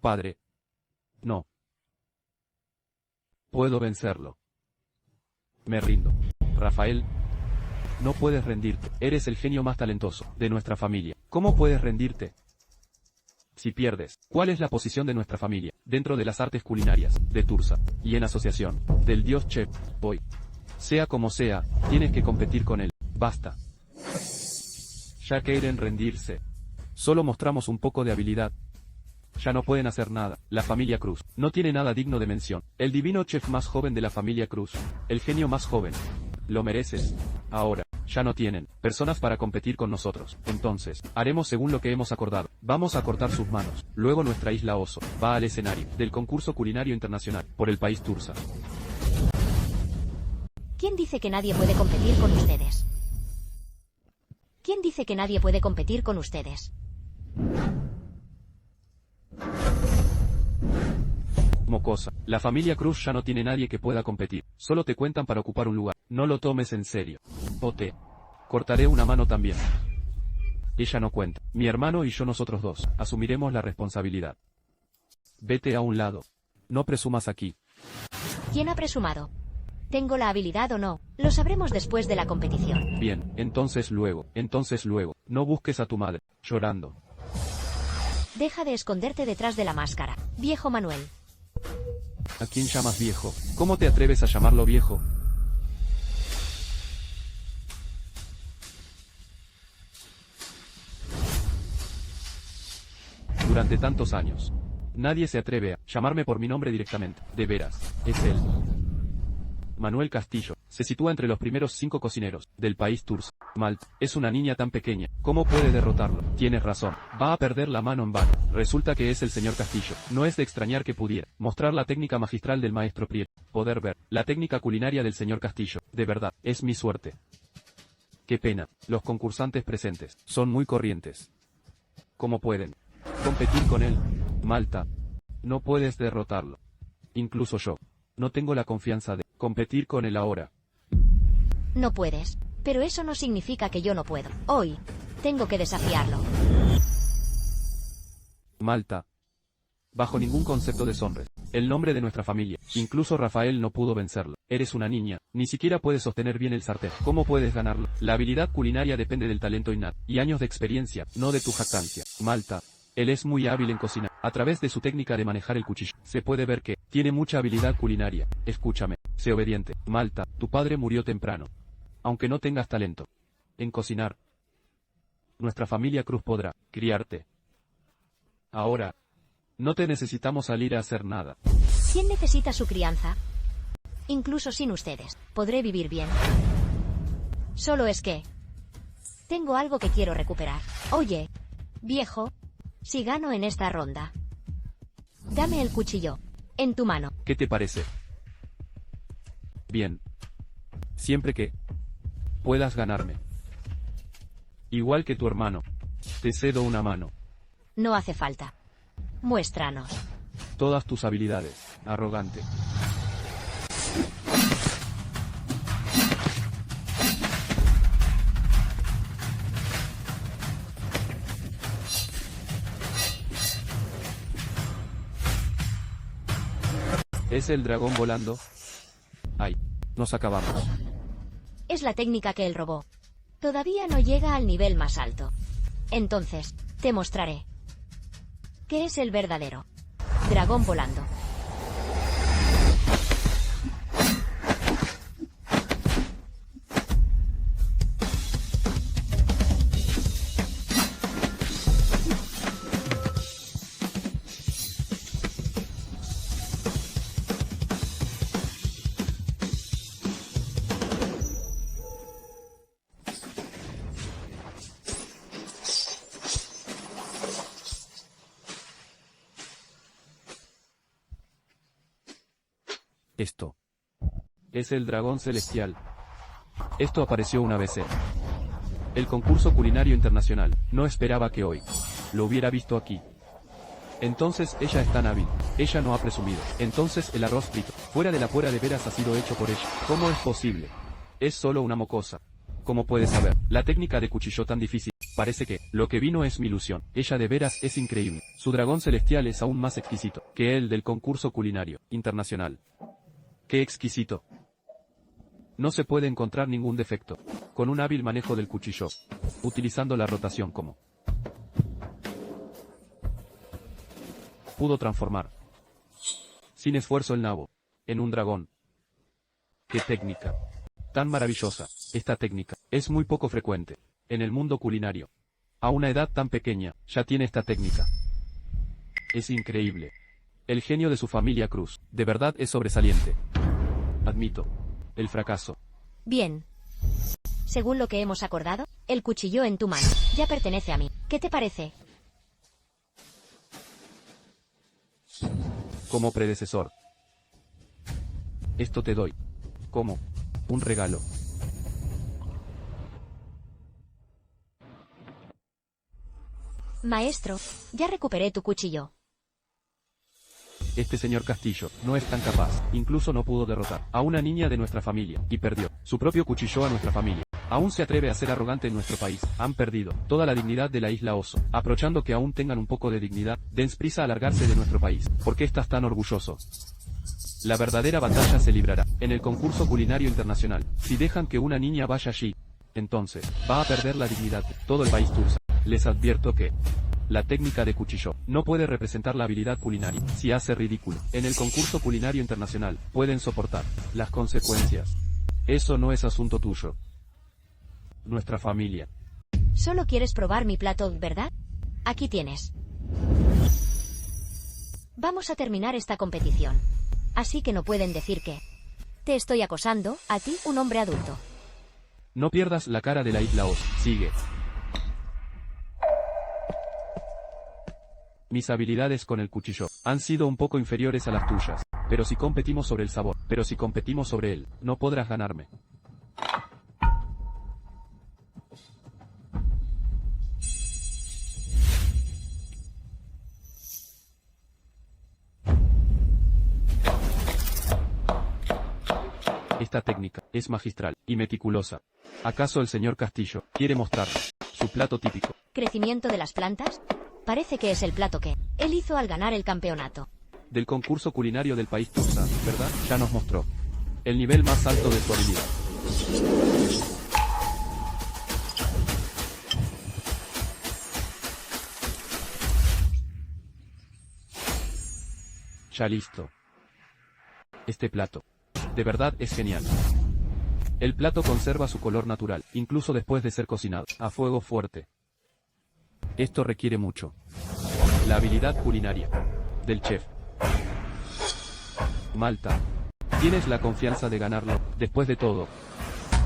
Padre. No. Puedo vencerlo. Me rindo. Rafael. No puedes rendirte. Eres el genio más talentoso de nuestra familia. ¿Cómo puedes rendirte? Si pierdes, ¿cuál es la posición de nuestra familia dentro de las artes culinarias de Tursa y en asociación del dios chef? Hoy, sea como sea, tienes que competir con él. Basta. Ya quieren rendirse. Solo mostramos un poco de habilidad. Ya no pueden hacer nada. La familia Cruz no tiene nada digno de mención. El divino chef más joven de la familia Cruz. El genio más joven. Lo mereces. Ahora, ya no tienen personas para competir con nosotros. Entonces, haremos según lo que hemos acordado. Vamos a cortar sus manos. Luego nuestra isla Oso va al escenario del concurso culinario internacional por el país Tursa. ¿Quién dice que nadie puede competir con ustedes? ¿Quién dice que nadie puede competir con ustedes? Mocosa. La familia Cruz ya no tiene nadie que pueda competir. Solo te cuentan para ocupar un lugar. No lo tomes en serio. O te cortaré una mano también. Ella no cuenta. Mi hermano y yo, nosotros dos, asumiremos la responsabilidad. Vete a un lado. No presumas aquí. ¿Quién ha presumado? ¿Tengo la habilidad o no? Lo sabremos después de la competición. Bien, entonces luego. No busques a tu madre llorando. Deja de esconderte detrás de la máscara, viejo Manuel. ¿A quién llamas viejo? ¿Cómo te atreves a llamarlo viejo? Durante tantos años, nadie se atreve a llamarme por mi nombre directamente. De veras, es él. Manuel Castillo se sitúa entre los primeros 5 cocineros del país Tursa. Malta es una niña tan pequeña. ¿Cómo puede derrotarlo? Tienes razón. Va a perder la mano en vano. Resulta que es el señor Castillo. No es de extrañar que pudiera mostrar la técnica magistral del maestro Prieto. Poder ver la técnica culinaria del señor Castillo. De verdad, es mi suerte. Qué pena. Los concursantes presentes son muy corrientes. ¿Cómo pueden competir con él? Malta. No puedes derrotarlo. Incluso yo no tengo la confianza de competir con él ahora. No puedes. Pero eso no significa que yo no puedo. Hoy, tengo que desafiarlo. Malta. Bajo ningún concepto deshonres el nombre de nuestra familia. Incluso Rafael no pudo vencerlo. Eres una niña. Ni siquiera puedes sostener bien el sartén. ¿Cómo puedes ganarlo? La habilidad culinaria depende del talento innato y años de experiencia, no de tu jactancia. Malta. Él es muy hábil en cocinar. A través de su técnica de manejar el cuchillo, se puede ver que tiene mucha habilidad culinaria. Escúchame, sé obediente. Malta, tu padre murió temprano. Aunque no tengas talento en cocinar, nuestra familia Cruz podrá criarte. Ahora, no te necesitamos salir a hacer nada. ¿Quién necesita su crianza? Incluso sin ustedes, podré vivir bien. Solo es que Tengo algo que quiero recuperar. Oye, viejo, si gano en esta ronda, dame el cuchillo. En tu mano. ¿Qué te parece? Bien. Siempre que puedas ganarme. Igual que tu hermano. Te cedo una mano. No hace falta. Muéstranos. Todas tus habilidades, arrogante. ¿Es el dragón volando? Ay, nos acabamos. Es la técnica que él robó. Todavía no llega al nivel más alto. Entonces, te mostraré. ¿Qué es el verdadero dragón volando? Esto es el dragón celestial. Esto apareció una vez en el concurso culinario internacional. No esperaba que hoy lo hubiera visto aquí. Entonces ella es tan hábil. Ella no ha presumido. Entonces el arroz frito, fuera de la puera de veras ha sido hecho por ella. ¿Cómo es posible? Es solo una mocosa. Como puedes saber, la técnica de cuchillo tan difícil. Parece que lo que vino es mi ilusión. Ella de veras es increíble. Su dragón celestial es aún más exquisito que el del concurso culinario internacional. ¡Qué exquisito! No se puede encontrar ningún defecto. Con un hábil manejo del cuchillo. Utilizando la rotación como pudo transformar sin esfuerzo el nabo en un dragón. ¡Qué técnica tan maravillosa! Esta técnica es muy poco frecuente en el mundo culinario. A una edad tan pequeña, ya tiene esta técnica. Es increíble. El genio de su familia Cruz, de verdad es sobresaliente. Admito el fracaso. Bien. Según lo que hemos acordado, el cuchillo en tu mano ya pertenece a mí. ¿Qué te parece? Como predecesor. Esto te doy como un regalo. Maestro, ya recuperé tu cuchillo. Este señor Castillo no es tan capaz, incluso no pudo derrotar a una niña de nuestra familia, y perdió su propio cuchillo a nuestra familia. Aún se atreve a ser arrogante en nuestro país. Han perdido toda la dignidad de la isla Oso. Aprovechando que aún tengan un poco de dignidad, dense prisa a largarse de nuestro país. ¿Por qué estás tan orgulloso? La verdadera batalla se librará en el concurso culinario internacional. Si dejan que una niña vaya allí, entonces va a perder la dignidad de todo el país tursa. Les advierto que la técnica de cuchillo no puede representar la habilidad culinaria. Si hace ridículo en el concurso culinario internacional, pueden soportar las consecuencias. Eso no es asunto tuyo. Nuestra familia. Solo quieres probar mi plato, ¿verdad? Aquí tienes. Vamos a terminar esta competición. Así que no pueden decir que te estoy acosando, a ti, un hombre adulto. No pierdas la cara de la isla Oz. Sigue. Mis habilidades con el cuchillo han sido un poco inferiores a las tuyas. Pero si competimos sobre el sabor, pero si competimos sobre él, no podrás ganarme. Esta técnica es magistral y meticulosa. ¿Acaso el señor Castillo quiere mostrar su plato típico? ¿Crecimiento de las plantas? Parece que es el plato que él hizo al ganar el campeonato del concurso culinario del país tursa, ¿verdad? Ya nos mostró el nivel más alto de su habilidad. Ya listo. Este plato de verdad es genial. El plato conserva su color natural, incluso después de ser cocinado a fuego fuerte. Esto requiere mucho la habilidad culinaria del chef. Malta, tienes la confianza de ganarlo. Después de todo,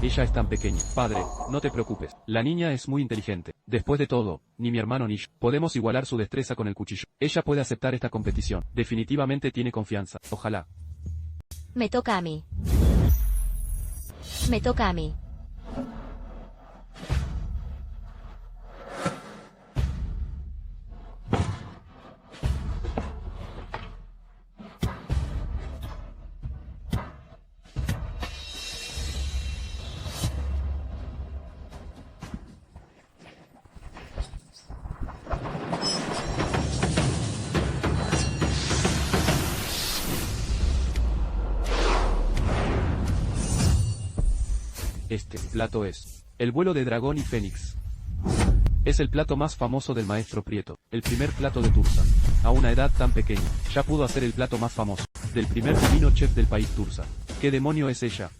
Ella es tan pequeña. Padre, no te preocupes. La niña es muy inteligente. Después de todo, ni mi hermano ni yo podemos igualar su destreza con el cuchillo. Ella puede aceptar esta competición. Definitivamente tiene confianza. Ojalá. Me toca a mí. Me toca a mí. Este plato es el vuelo de dragón y fénix. Es el plato más famoso del maestro Prieto, el primer plato de Tursa. A una edad tan pequeña, ya pudo hacer el plato más famoso, del primer divino chef del país Tursa. ¿Qué demonio es ella?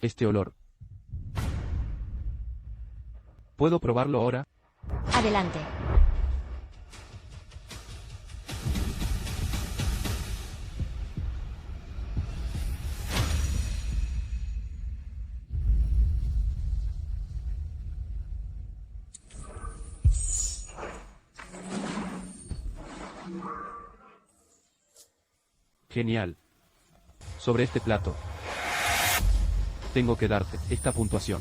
Este olor. ¿Puedo probarlo ahora? Adelante. Genial. Sobre este plato, tengo que darte esta puntuación.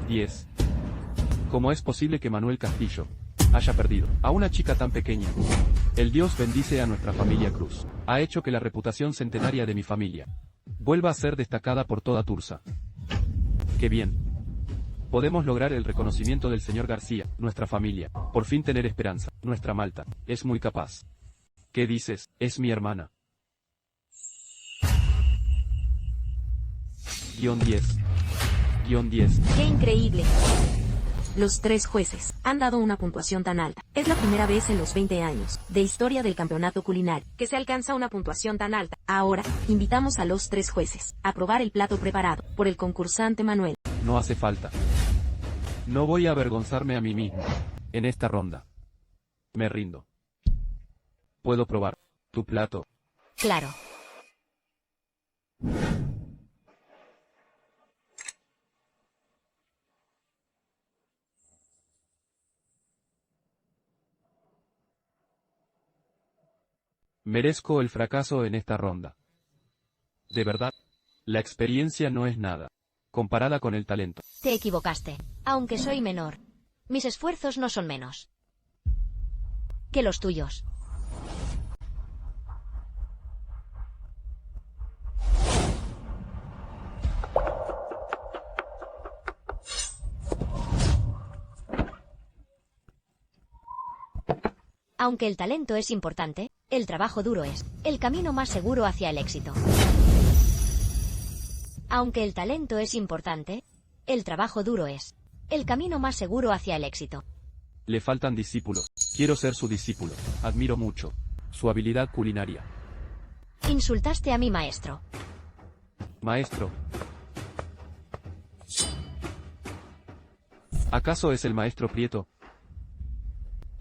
¿10? ¿Cómo es posible que Manuel Castillo haya perdido a una chica tan pequeña? El Dios bendice a nuestra familia Cruz. Ha hecho que la reputación centenaria de mi familia vuelva a ser destacada por toda Tursa. ¡Qué bien! Podemos lograr el reconocimiento del señor García, nuestra familia. Por fin tener esperanza. Nuestra Malta es muy capaz. ¿Qué dices? Es mi hermana. -10. -10. ¡Qué increíble! Los 3 jueces han dado una puntuación tan alta. Es la primera vez en los 20 años de historia del campeonato culinario que se alcanza una puntuación tan alta. Ahora, invitamos a los 3 jueces a probar el plato preparado por el concursante Manuel. No hace falta. No voy a avergonzarme a mí mismo en esta ronda. Me rindo. ¿Puedo probar tu plato? Claro. Merezco el fracaso en esta ronda. De verdad, la experiencia no es nada comparada con el talento. Te equivocaste. Aunque soy menor, mis esfuerzos no son menos que los tuyos. Aunque el talento es importante, el trabajo duro es el camino más seguro hacia el éxito. Aunque el talento es importante, el trabajo duro es el camino más seguro hacia el éxito. Le faltan discípulos. Quiero ser su discípulo. Admiro mucho su habilidad culinaria. Insultaste a mi maestro. Maestro. ¿Acaso es el maestro Prieto?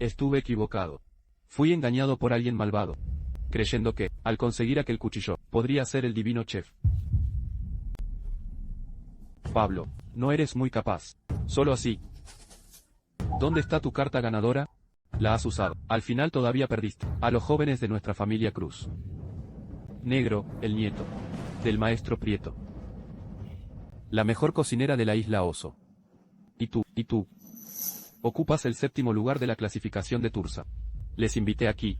Estuve equivocado. Fui engañado por alguien malvado, creyendo que, al conseguir aquel cuchillo, podría ser el divino chef. Pablo, no eres muy capaz. Solo así. ¿Dónde está tu carta ganadora? La has usado. Al final todavía perdiste. A los jóvenes de nuestra familia Cruz. Negro, el nieto del maestro Prieto. La mejor cocinera de la isla Oso. Y tú. Ocupas el 7º lugar de la clasificación de Tursa. Les invité aquí.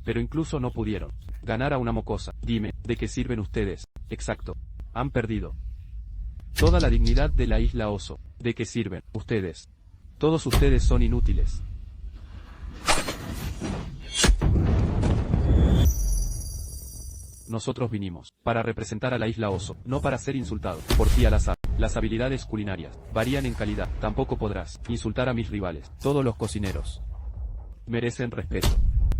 Pero incluso no pudieron ganar a una mocosa. Dime, ¿de qué sirven ustedes? Exacto. Han perdido toda la dignidad de la isla Oso. ¿De qué sirven ustedes? Todos ustedes son inútiles. Nosotros vinimos para representar a la isla Oso, no para ser insultados por ti al azar. Las habilidades culinarias varían en calidad. Tampoco podrás insultar a mis rivales. Todos los cocineros merecen respeto.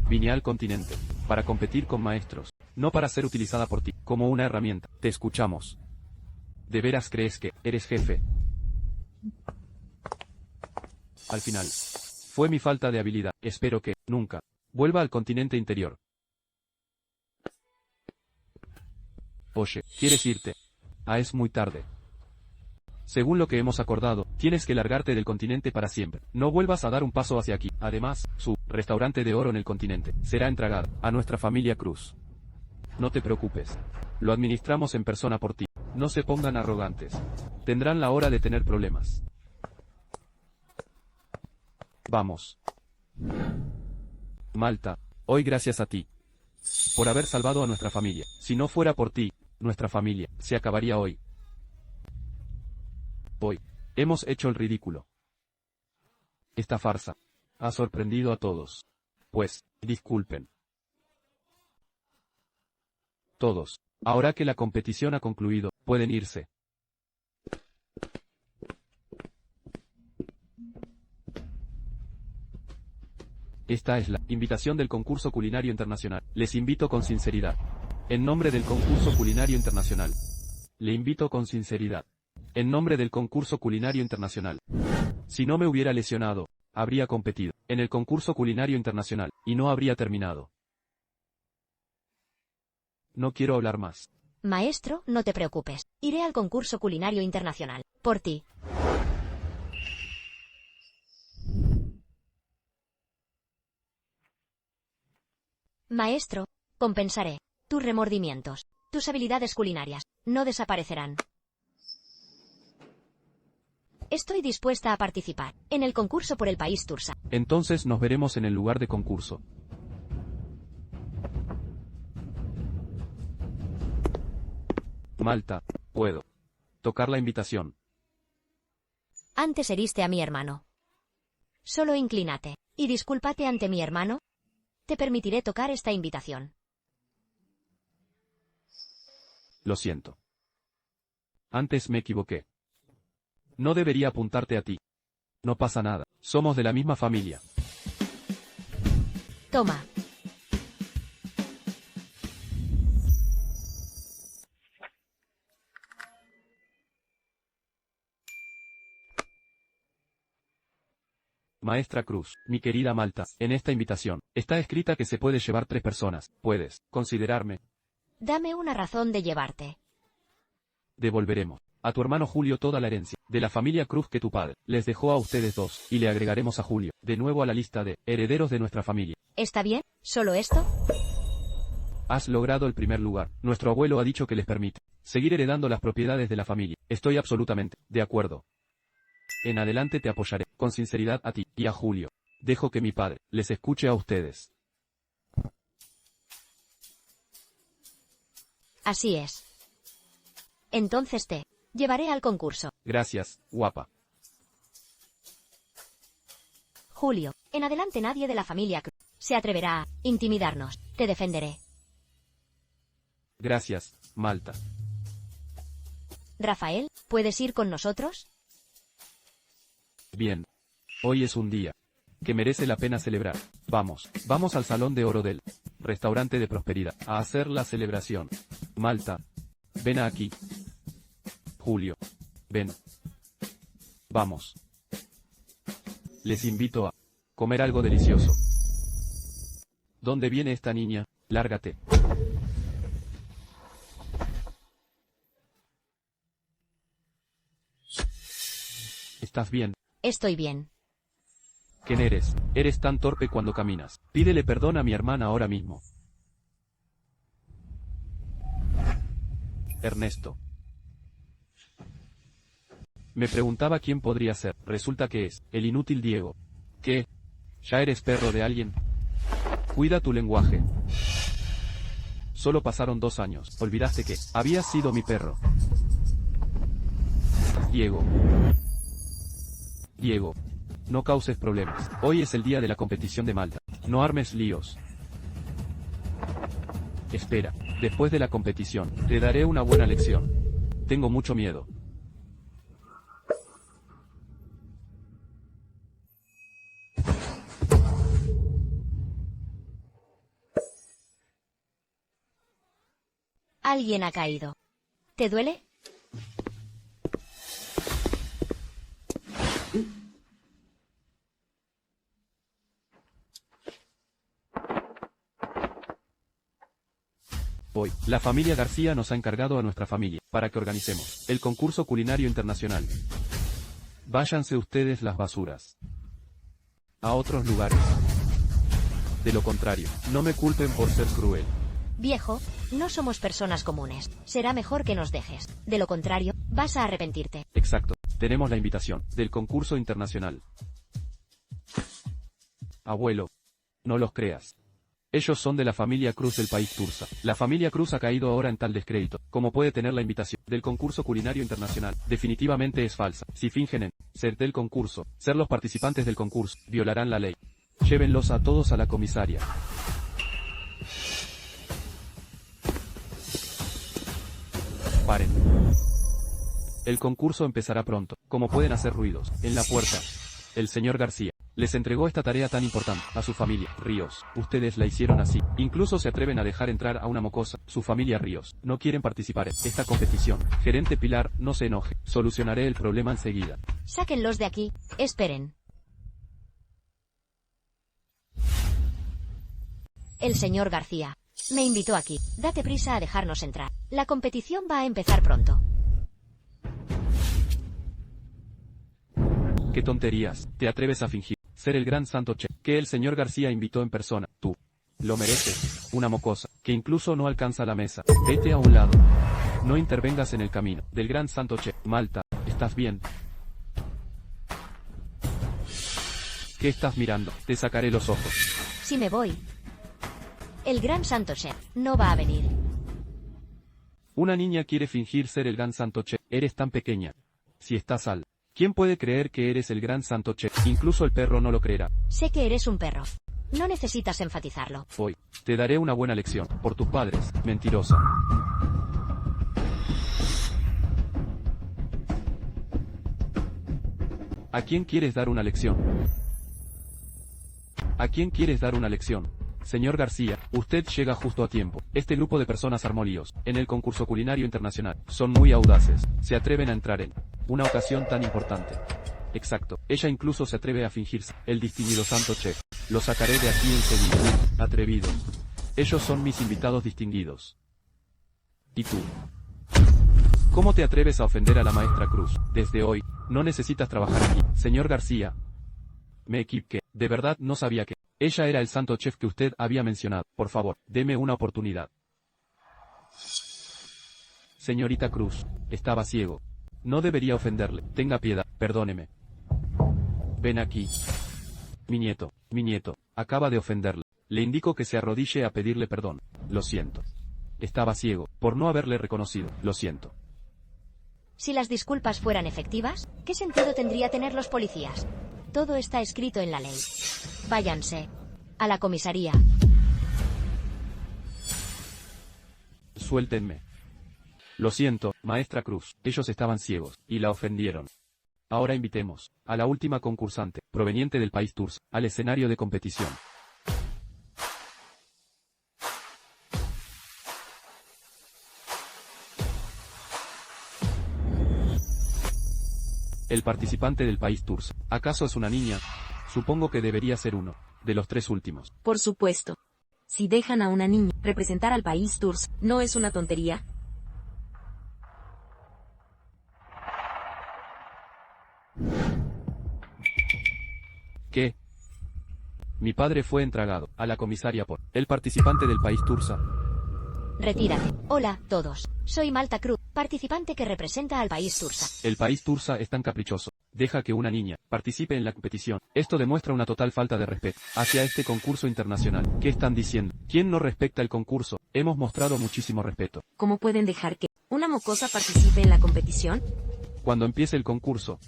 Vine al continente para competir con maestros, no para ser utilizada por ti como una herramienta. Te escuchamos. ¿De veras crees que eres jefe? Al final, Fue mi falta de habilidad. Espero que, nunca, vuelva al continente interior. Oye, ¿quieres irte? Es muy tarde. Según lo que hemos acordado, tienes que largarte del continente para siempre. No vuelvas a dar un paso hacia aquí. Además, su restaurante de oro en el continente será entregado a nuestra familia Cruz. No te preocupes. Lo administramos en persona por ti. No se pongan arrogantes. Tendrán la hora de tener problemas. Vamos. Malta, hoy gracias a ti. Por haber salvado a nuestra familia. Si no fuera por ti, nuestra familia se acabaría hoy. Hoy, hemos hecho el ridículo. Esta farsa ha sorprendido a todos. Pues, disculpen. Todos, ahora que la competición ha concluido, pueden irse. Esta es la invitación del concurso culinario internacional. Les invito con sinceridad. En nombre del concurso culinario internacional. Le invito con sinceridad. En nombre del concurso culinario internacional. Si no me hubiera lesionado, habría competido en el concurso culinario internacional, y no habría terminado. No quiero hablar más. Maestro, no te preocupes. Iré al concurso culinario internacional. Por ti. Maestro, compensaré tus remordimientos. Tus habilidades culinarias no desaparecerán. Estoy dispuesta a participar en el concurso por el país Tursa. Entonces nos veremos en el lugar de concurso. Malta, puedo tocar la invitación. Antes heriste a mi hermano. Solo inclínate y discúlpate ante mi hermano. Te permitiré tocar esta invitación. Lo siento. Antes me equivoqué. No debería apuntarte a ti. No pasa nada. Somos de la misma familia. Toma. Maestra Cruz, mi querida Malta, en esta invitación, está escrita que se puede llevar 3 personas. ¿Puedes considerarme? Dame una razón de llevarte. Devolveremos a tu hermano Julio toda la herencia de la familia Cruz que tu padre les dejó a ustedes 2, y le agregaremos a Julio, de nuevo a la lista de herederos de nuestra familia. ¿Está bien? ¿Solo esto? Has logrado el primer lugar. Nuestro abuelo ha dicho que les permite seguir heredando las propiedades de la familia. Estoy absolutamente de acuerdo. En adelante te apoyaré, con sinceridad a ti y a Julio. Dejo que mi padre les escuche a ustedes. Así es. Entonces te llevaré al concurso. Gracias, guapa. Julio, en adelante nadie de la familia Cruz se atreverá a intimidarnos. Te defenderé. Gracias, Malta. Rafael, ¿puedes ir con nosotros? Bien. Hoy es un día que merece la pena celebrar. Vamos al Salón de Oro del Restaurante de Prosperidad a hacer la celebración. Malta, ven aquí. Julio, ven. Vamos. Les invito a comer algo delicioso. ¿Dónde viene esta niña? Lárgate. ¿Estás bien? Estoy bien. ¿Quién eres? Eres tan torpe cuando caminas. Pídele perdón a mi hermana ahora mismo. Ernesto. Me preguntaba quién podría ser. Resulta que es el inútil Diego. ¿Qué? ¿Ya eres perro de alguien? Cuida tu lenguaje. Solo pasaron 2 años. Olvidaste que habías sido mi perro. Diego. Diego. No causes problemas. Hoy es el día de la competición de Malta. No armes líos. Espera. Después de la competición, te daré una buena lección. Tengo mucho miedo. Alguien ha caído. ¿Te duele? Hoy, la familia García nos ha encargado a nuestra familia, para que organicemos el concurso culinario internacional. Váyanse ustedes las basuras a otros lugares. De lo contrario, no me culpen por ser cruel. Viejo, no somos personas comunes. Será mejor que nos dejes. De lo contrario, vas a arrepentirte. Exacto. Tenemos la invitación del concurso internacional. Abuelo, no los creas. Ellos son de la familia Cruz del país Tursa. La familia Cruz ha caído ahora en tal descrédito, como puede tener la invitación del concurso culinario internacional. Definitivamente es falsa. Si fingen en ser del concurso, ser los participantes del concurso, violarán la ley. Llévenlos a todos a la comisaria. Paren. El concurso empezará pronto. Como pueden hacer ruidos en la puerta. El señor García les entregó esta tarea tan importante a su familia. Ríos, ustedes la hicieron así. Incluso se atreven a dejar entrar a una mocosa. Su familia Ríos no quieren participar en esta competición. Gerente Pilar, no se enoje. Solucionaré el problema enseguida. Sáquenlos de aquí. Esperen. El señor García me invitó aquí. Date prisa a dejarnos entrar. La competición va a empezar pronto. ¿Qué tonterías? ¿Te atreves a fingir ser el gran santo chef que el señor García invitó en persona? Tú lo mereces. Una mocosa que incluso no alcanza la mesa. Vete a un lado. No intervengas en el camino del gran santo chef. Malta, ¿estás bien? ¿Qué estás mirando? Te sacaré los ojos. Si me voy, el gran santo chef no va a venir. Una niña quiere fingir ser el gran santo chef. Eres tan pequeña. Si estás al... ¿Quién puede creer que eres el gran santo chef? Incluso el perro no lo creerá. Sé que eres un perro. No necesitas enfatizarlo. Hoy, te daré una buena lección. Por tus padres, mentirosa. ¿A quién quieres dar una lección? ¿A quién quieres dar una lección? Señor García, usted llega justo a tiempo. Este grupo de personas armó líos en el concurso culinario internacional. Son muy audaces. Se atreven a entrar en una ocasión tan importante. Exacto. Ella incluso se atreve a fingirse el distinguido santo chef. Lo sacaré de aquí enseguida. Atrevidos. Ellos son mis invitados distinguidos. ¿Y tú? ¿Cómo te atreves a ofender a la maestra Cruz? Desde hoy, no necesitas trabajar aquí. Señor García. Me equivoqué. De verdad no sabía que ella era el santo chef que usted había mencionado. Por favor, deme una oportunidad. Señorita Cruz, estaba ciego. No debería ofenderle. Tenga piedad, perdóneme. Ven aquí. Mi nieto, acaba de ofenderle. Le indico que se arrodille a pedirle perdón. Lo siento. Estaba ciego, por no haberle reconocido. Lo siento. Si las disculpas fueran efectivas, ¿qué sentido tendría tener los policías? Todo está escrito en la ley. Váyanse a la comisaría. Suéltenme. Lo siento, maestra Cruz, ellos estaban ciegos, y la ofendieron. Ahora invitemos a la última concursante, proveniente del país Tursa, al escenario de competición. El participante del país Tursa, ¿acaso es una niña? Supongo que debería ser uno de los tres últimos. Por supuesto. Si dejan a una niña representar al país Tursa, ¿no es una tontería? ¿Qué? Mi padre fue entregado a la comisaria por el participante del país Tursa. Retírate. Hola, todos. Soy Malta Cruz, participante que representa al país Tursa. El país Tursa es tan caprichoso. Deja que una niña participe en la competición. Esto demuestra una total falta de respeto hacia este concurso internacional. ¿Qué están diciendo? ¿Quién no respeta el concurso? Hemos mostrado muchísimo respeto. ¿Cómo pueden dejar que una mocosa participe en la competición? Cuando empiece el concurso,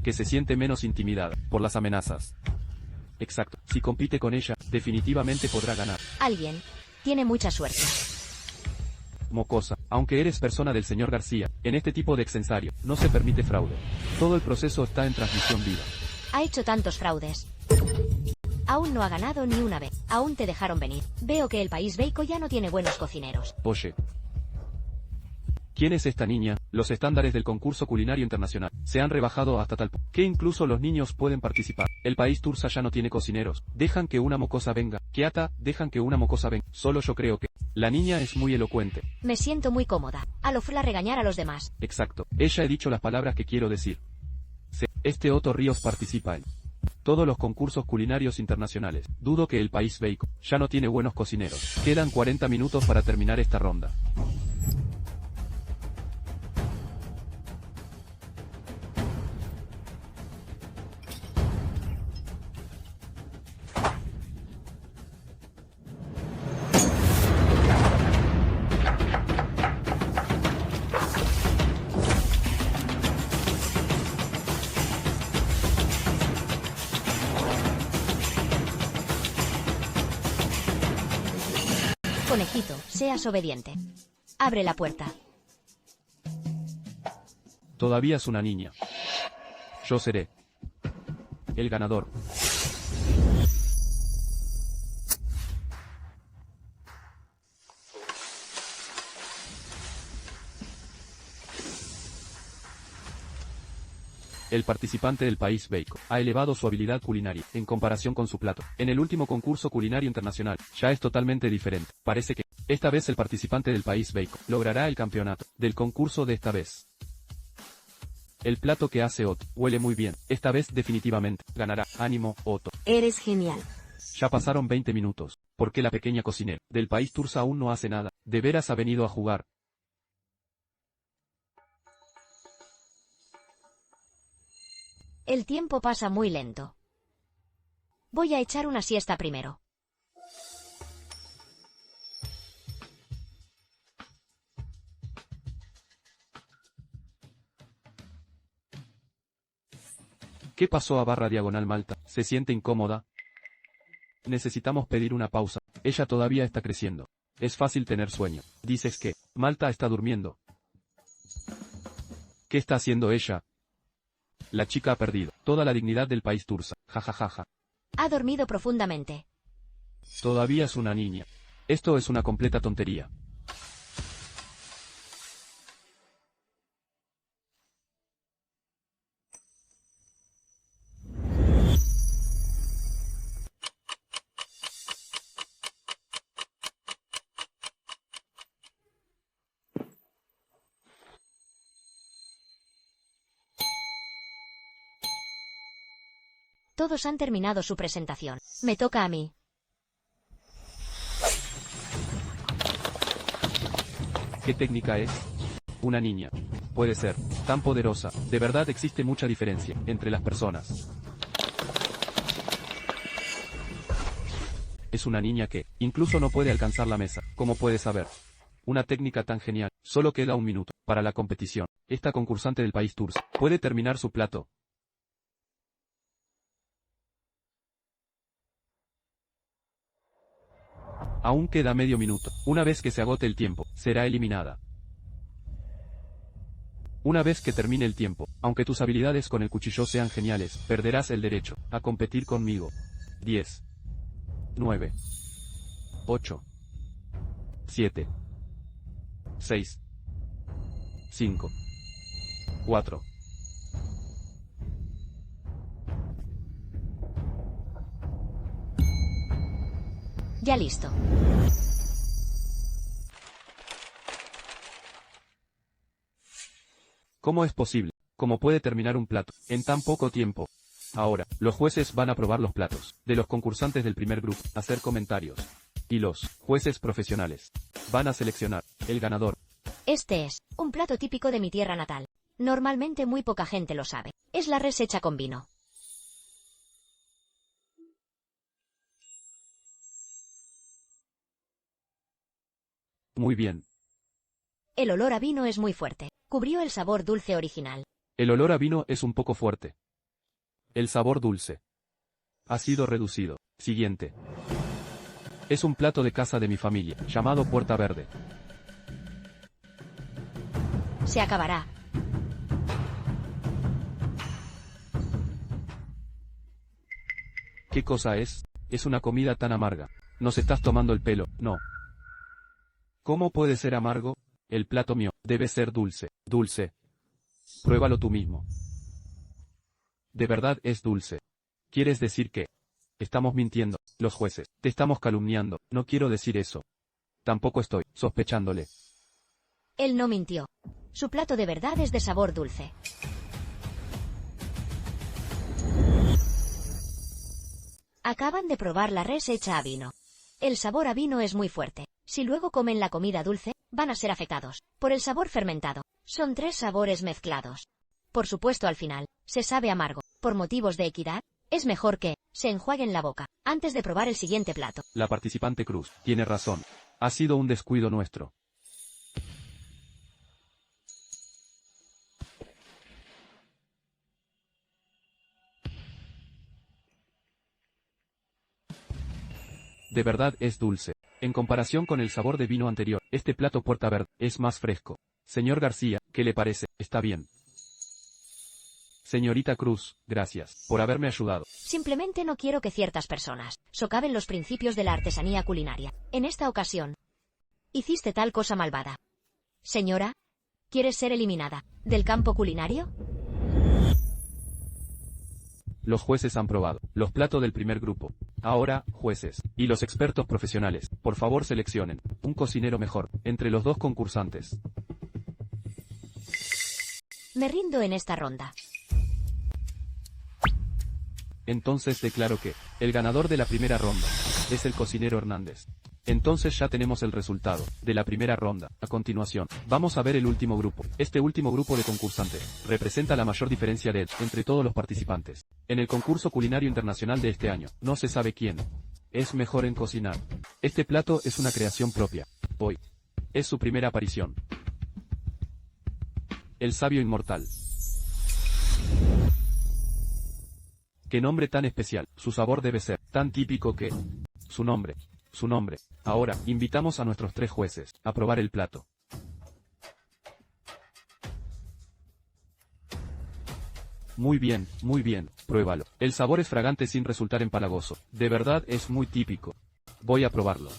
que se siente menos intimidada por las amenazas. Exacto, si compite con ella, definitivamente podrá ganar. Alguien tiene mucha suerte. Mocosa, aunque eres persona del señor García, en este tipo de excensario, no se permite fraude. Todo el proceso está en transmisión viva. Ha hecho tantos fraudes. Aún no ha ganado ni una vez. Aún te dejaron venir. Veo que el país Beico ya no tiene buenos cocineros. Oye. ¿Quién es esta niña? Los estándares del concurso culinario internacional se han rebajado hasta tal punto que incluso los niños pueden participar. El país Tursa ya no tiene cocineros. Dejan que una mocosa venga. Kiata, dejan que una mocosa venga. Solo yo creo que la niña es muy elocuente. Me siento muy cómoda. Alofla regañar a los demás. Exacto. Ella he dicho las palabras que quiero decir. Este Otto Ríos participa en todos los concursos culinarios internacionales. Dudo que el país Beico ya no tiene buenos cocineros. Quedan 40 minutos para terminar esta ronda. Conejito, seas obediente. Abre la puerta. Todavía es una niña. Yo seré el ganador. El participante del país Beico ha elevado su habilidad culinaria en comparación con su plato. En el último concurso culinario internacional, ya es totalmente diferente. Parece que esta vez el participante del país Beico logrará el campeonato del concurso de esta vez. El plato que hace Otto huele muy bien. Esta vez definitivamente ganará. Ánimo, Otto. Eres genial. Ya pasaron 20 minutos. ¿Por qué la pequeña cocinera del país Tursa aún no hace nada? ¿De veras ha venido a jugar? El tiempo pasa muy lento. Voy a echar una siesta primero. ¿Qué pasó a barra diagonal Malta? ¿Se siente incómoda? Necesitamos pedir una pausa. Ella todavía está creciendo. Es fácil tener sueño. Dices que Malta está durmiendo. ¿Qué está haciendo ella? La chica ha perdido toda la dignidad del país Tursa. Jajajaja. Ha dormido profundamente. Todavía es una niña. Esto es una completa tontería. Todos han terminado su presentación. Me toca a mí. ¿Qué técnica es? Una niña. Puede ser tan poderosa. De verdad existe mucha diferencia entre las personas. Es una niña que incluso no puede alcanzar la mesa. ¿Cómo puede saber? Una técnica tan genial. Solo queda un minuto para la competición. Esta concursante del país Tursa puede terminar su plato. Aún queda medio minuto. Una vez que se agote el tiempo, será eliminada. Una vez que termine el tiempo, aunque tus habilidades con el cuchillo sean geniales, perderás el derecho a competir conmigo. 10, 9, 8, 7, 6, 5, 4. Ya listo. ¿Cómo es posible? ¿Cómo puede terminar un plato en tan poco tiempo? Ahora, los jueces van a probar los platos de los concursantes del primer grupo, hacer comentarios. Y los jueces profesionales van a seleccionar el ganador. Este es un plato típico de mi tierra natal. Normalmente muy poca gente lo sabe. Es la res hecha con vino. Muy bien. El olor a vino es muy fuerte. Cubrió el sabor dulce original. El olor a vino es un poco fuerte. El sabor dulce ha sido reducido. Siguiente. Es un plato de casa de mi familia, llamado Puerta Verde. Se acabará. ¿Qué cosa es? Es una comida tan amarga. Nos estás tomando el pelo, no. ¿Cómo puede ser amargo? El plato mío debe ser dulce. Dulce. Pruébalo tú mismo. De verdad es dulce. ¿Quieres decir que estamos mintiendo, los jueces? Te estamos calumniando. No quiero decir eso. Tampoco estoy sospechándole. Él no mintió. Su plato de verdad es de sabor dulce. Acaban de probar la res hecha a vino. El sabor a vino es muy fuerte. Si luego comen la comida dulce, van a ser afectados por el sabor fermentado. Son 3 sabores mezclados. Por supuesto, al final, se sabe amargo. Por motivos de equidad, es mejor que se enjuaguen la boca antes de probar el siguiente plato. La participante Cruz tiene razón. Ha sido un descuido nuestro. De verdad es dulce. En comparación con el sabor de vino anterior, este plato Puerta Verde es más fresco. Señor García, ¿qué le parece? Está bien. Señorita Cruz, gracias por haberme ayudado. Simplemente no quiero que ciertas personas socaven los principios de la artesanía culinaria. En esta ocasión, hiciste tal cosa malvada. Señora, ¿quieres ser eliminada del campo culinario? Los jueces han probado los platos del primer grupo. Ahora, jueces y los expertos profesionales, por favor seleccionen un cocinero mejor entre los 2 concursantes. Me rindo en esta ronda. Entonces declaro que el ganador de la primera ronda es el cocinero Hernández. Entonces ya tenemos el resultado de la primera ronda. A continuación, vamos a ver el último grupo. Este último grupo de concursantes representa la mayor diferencia de edad entre todos los participantes. En el concurso culinario internacional de este año, no se sabe quién es mejor en cocinar. Este plato es una creación propia. Hoy es su primera aparición. El sabio inmortal. Qué nombre tan especial. Su sabor debe ser tan típico que su nombre. Ahora, invitamos a nuestros 3 jueces a probar el plato. Muy bien, pruébalo. El sabor es fragante sin resultar empalagoso. De verdad es muy típico. Voy a probarlo.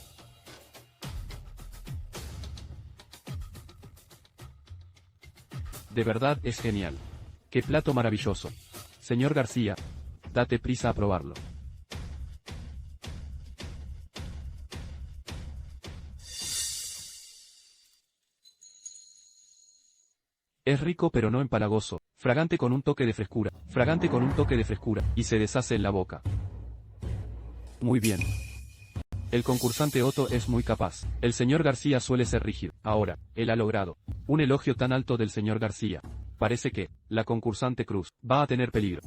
De verdad es genial. Qué plato maravilloso. Señor García, date prisa a probarlo. Es rico pero no empalagoso, fragante con un toque de frescura, y se deshace en la boca. Muy bien. El concursante Otto es muy capaz. El señor García suele ser rígido. Ahora, él ha logrado un elogio tan alto del señor García. Parece que la concursante Cruz va a tener peligro.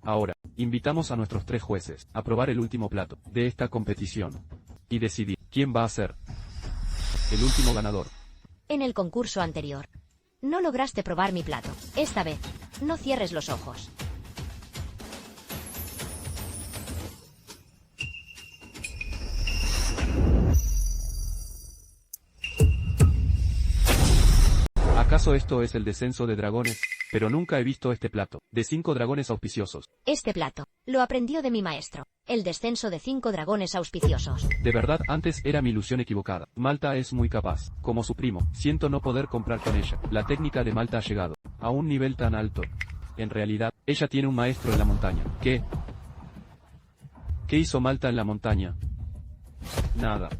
Ahora, invitamos a nuestros 3 jueces a probar el último plato de esta competición y decidir quién va a ser el último ganador. En el concurso anterior, no lograste probar mi plato. Esta vez, no cierres los ojos. ¿Acaso esto es el descenso de dragones? Pero nunca he visto este plato, de 5 dragones auspiciosos. Este plato, lo aprendió de mi maestro. El descenso de 5 dragones auspiciosos. De verdad, antes era mi ilusión equivocada. Malta es muy capaz. Como su primo, siento no poder comprar con ella. La técnica de Malta ha llegado a un nivel tan alto. En realidad, ella tiene un maestro en la montaña. ¿Qué? ¿Qué hizo Malta en la montaña? Nada.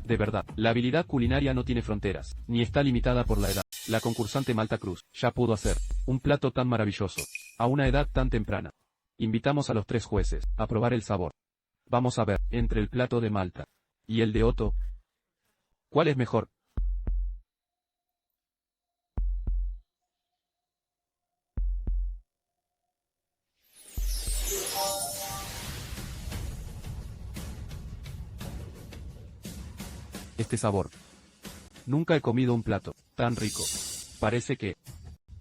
De verdad, la habilidad culinaria no tiene fronteras, ni está limitada por la edad. La concursante Malta Cruz ya pudo hacer un plato tan maravilloso a una edad tan temprana. Invitamos a los 3 jueces a probar el sabor. Vamos a ver, entre el plato de Malta y el de Otto, ¿cuál es mejor? Este sabor. Nunca he comido un plato tan rico. Parece que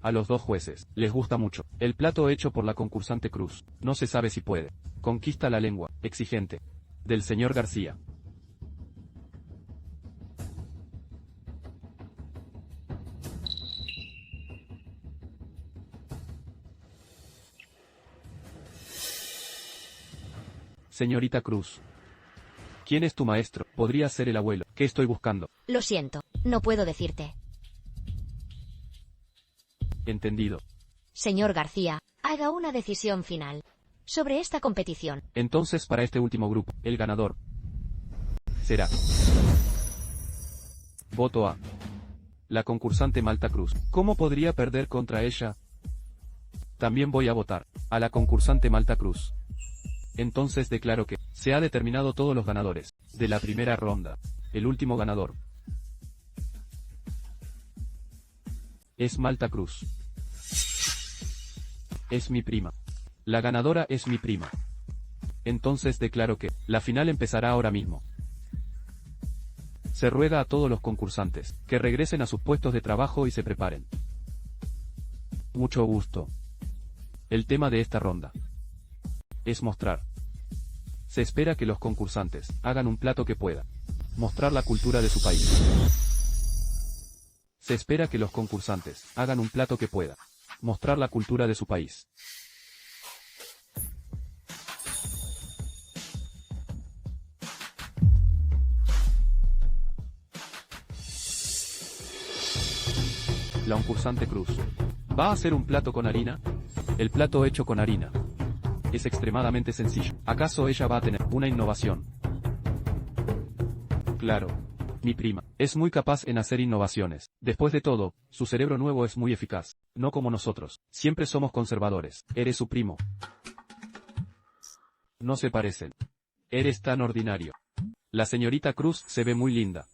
A los dos jueces les gusta mucho el plato hecho por la concursante Cruz. No se sabe si puede. Conquista la lengua exigente del señor García. Señorita Cruz. ¿Quién es tu maestro? Podría ser el abuelo. ¿Qué estoy buscando? Lo siento, no puedo decirte. Entendido. Señor García, haga una decisión final sobre esta competición. Entonces para este último grupo, el ganador será... Voto a la concursante Malta Cruz. ¿Cómo podría perder contra ella? También voy a votar a la concursante Malta Cruz. Entonces declaro que se ha determinado todos los ganadores de la primera ronda. El último ganador es Malta Cruz. Es mi prima. La ganadora es mi prima. Entonces declaro que la final empezará ahora mismo. Se ruega a todos los concursantes que regresen a sus puestos de trabajo y se preparen. Mucho gusto. El tema de esta ronda es mostrar. Se espera que los concursantes hagan un plato que pueda mostrar la cultura de su país. Se espera que los concursantes hagan un plato que pueda mostrar la cultura de su país. La concursante Cruz. ¿Va a hacer un plato con harina? El plato hecho con harina es extremadamente sencillo. ¿Acaso ella va a tener una innovación? Claro. Mi prima es muy capaz en hacer innovaciones. Después de todo, su cerebro nuevo es muy eficaz. No como nosotros. Siempre somos conservadores. Eres su primo. No se parecen. Eres tan ordinario. La señorita Cruz se ve muy linda.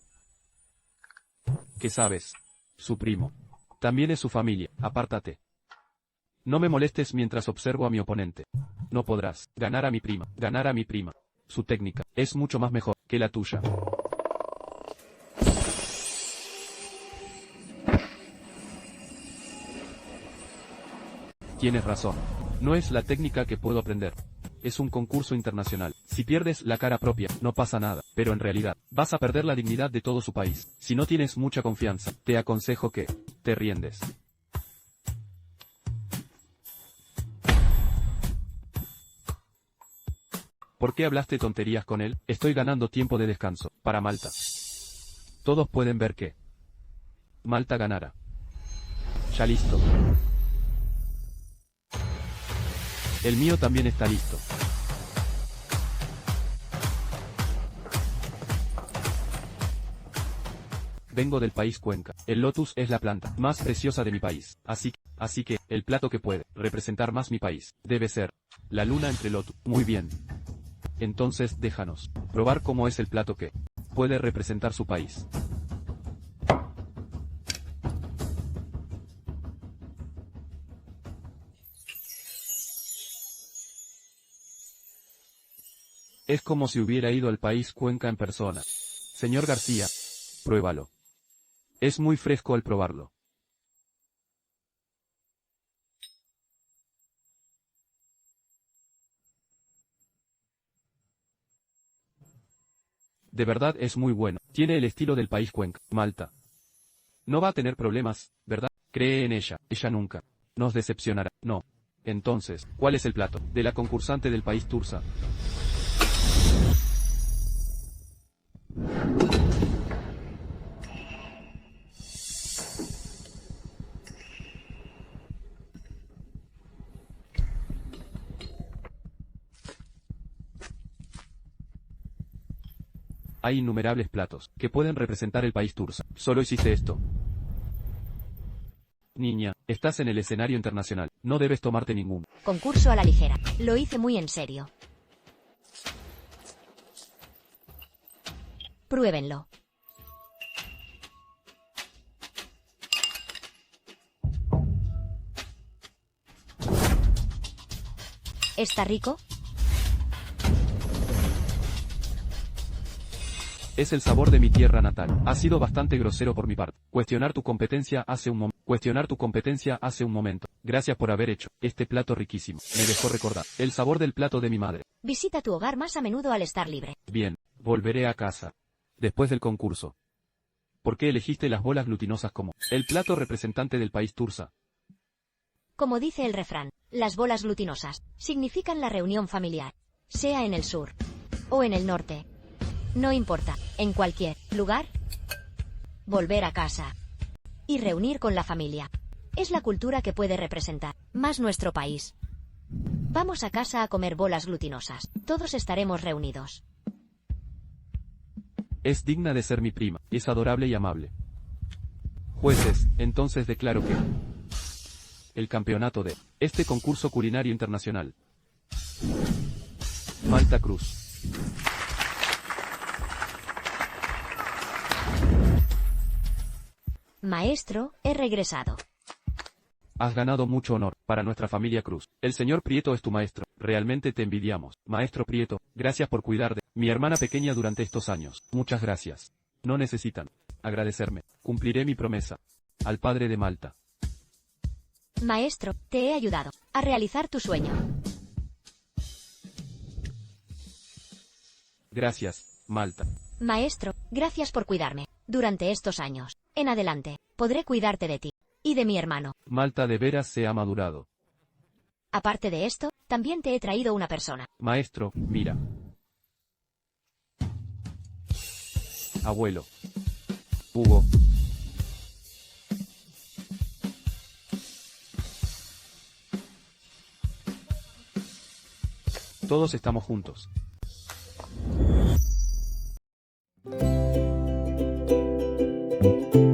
¿Qué sabes? Su primo también es su familia. Apártate. No me molestes mientras observo a mi oponente. No podrás ganar a mi prima. Ganar a mi prima. Su técnica es mucho más mejor que la tuya. Tienes razón. No es la técnica que puedo aprender. Es un concurso internacional. Si pierdes la cara propia, no pasa nada. Pero en realidad, vas a perder la dignidad de todo su país. Si no tienes mucha confianza, te aconsejo que te riendes. ¿Por qué hablaste tonterías con él? Estoy ganando tiempo de descanso para Malta. Todos pueden ver que Malta ganará. Ya listo. El mío también está listo. Vengo del país Cuenca. El lotus es la planta más preciosa de mi país. Así que, el plato que puede representar más mi país debe ser la luna entre lotus. Muy bien. Entonces déjanos probar cómo es el plato que puede representar su país. Es como si hubiera ido al país Cuenca en persona. Señor García, pruébalo. Es muy fresco al probarlo. De verdad es muy bueno. Tiene el estilo del país Cuenca, Malta. No va a tener problemas, ¿verdad? Cree en ella. Ella nunca nos decepcionará. No. Entonces, ¿cuál es el plato de la concursante del país Tursa? Hay innumerables platos que pueden representar el país Tursa. Solo hiciste esto. Niña, estás en el escenario internacional. No debes tomarte ningún concurso a la ligera. Lo hice muy en serio. Pruébenlo. ¿Está rico? Es el sabor de mi tierra natal. Ha sido bastante grosero por mi parte. Cuestionar tu competencia hace un momento. Gracias por haber hecho este plato riquísimo. Me dejó recordar el sabor del plato de mi madre. Visita tu hogar más a menudo al estar libre. Bien, volveré a casa. Después del concurso. ¿Por qué elegiste las bolas glutinosas como el plato representante del país Tursa? Como dice el refrán, las bolas glutinosas significan la reunión familiar, sea en el sur o en el norte. No importa, en cualquier lugar. Volver a casa y reunir con la familia. Es la cultura que puede representar más nuestro país. Vamos a casa a comer bolas glutinosas. Todos estaremos reunidos. Es digna de ser mi prima. Es adorable y amable. Jueces, entonces declaro que el campeonato de este concurso culinario internacional. Malta Cruz. Maestro, he regresado. Has ganado mucho honor para nuestra familia Cruz. El señor Prieto es tu maestro. Realmente te envidiamos. Maestro Prieto, gracias por cuidar de mi hermana pequeña durante estos años. Muchas gracias. No necesitan agradecerme. Cumpliré mi promesa al padre de Malta. Maestro, te he ayudado a realizar tu sueño. Gracias, Malta. Maestro, gracias por cuidarme durante estos años. En adelante, podré cuidarte de ti y de mi hermano. Malta de veras se ha madurado. Aparte de esto, también te he traído una persona. Maestro, mira. Abuelo. Hugo. Todos estamos juntos. Thank you.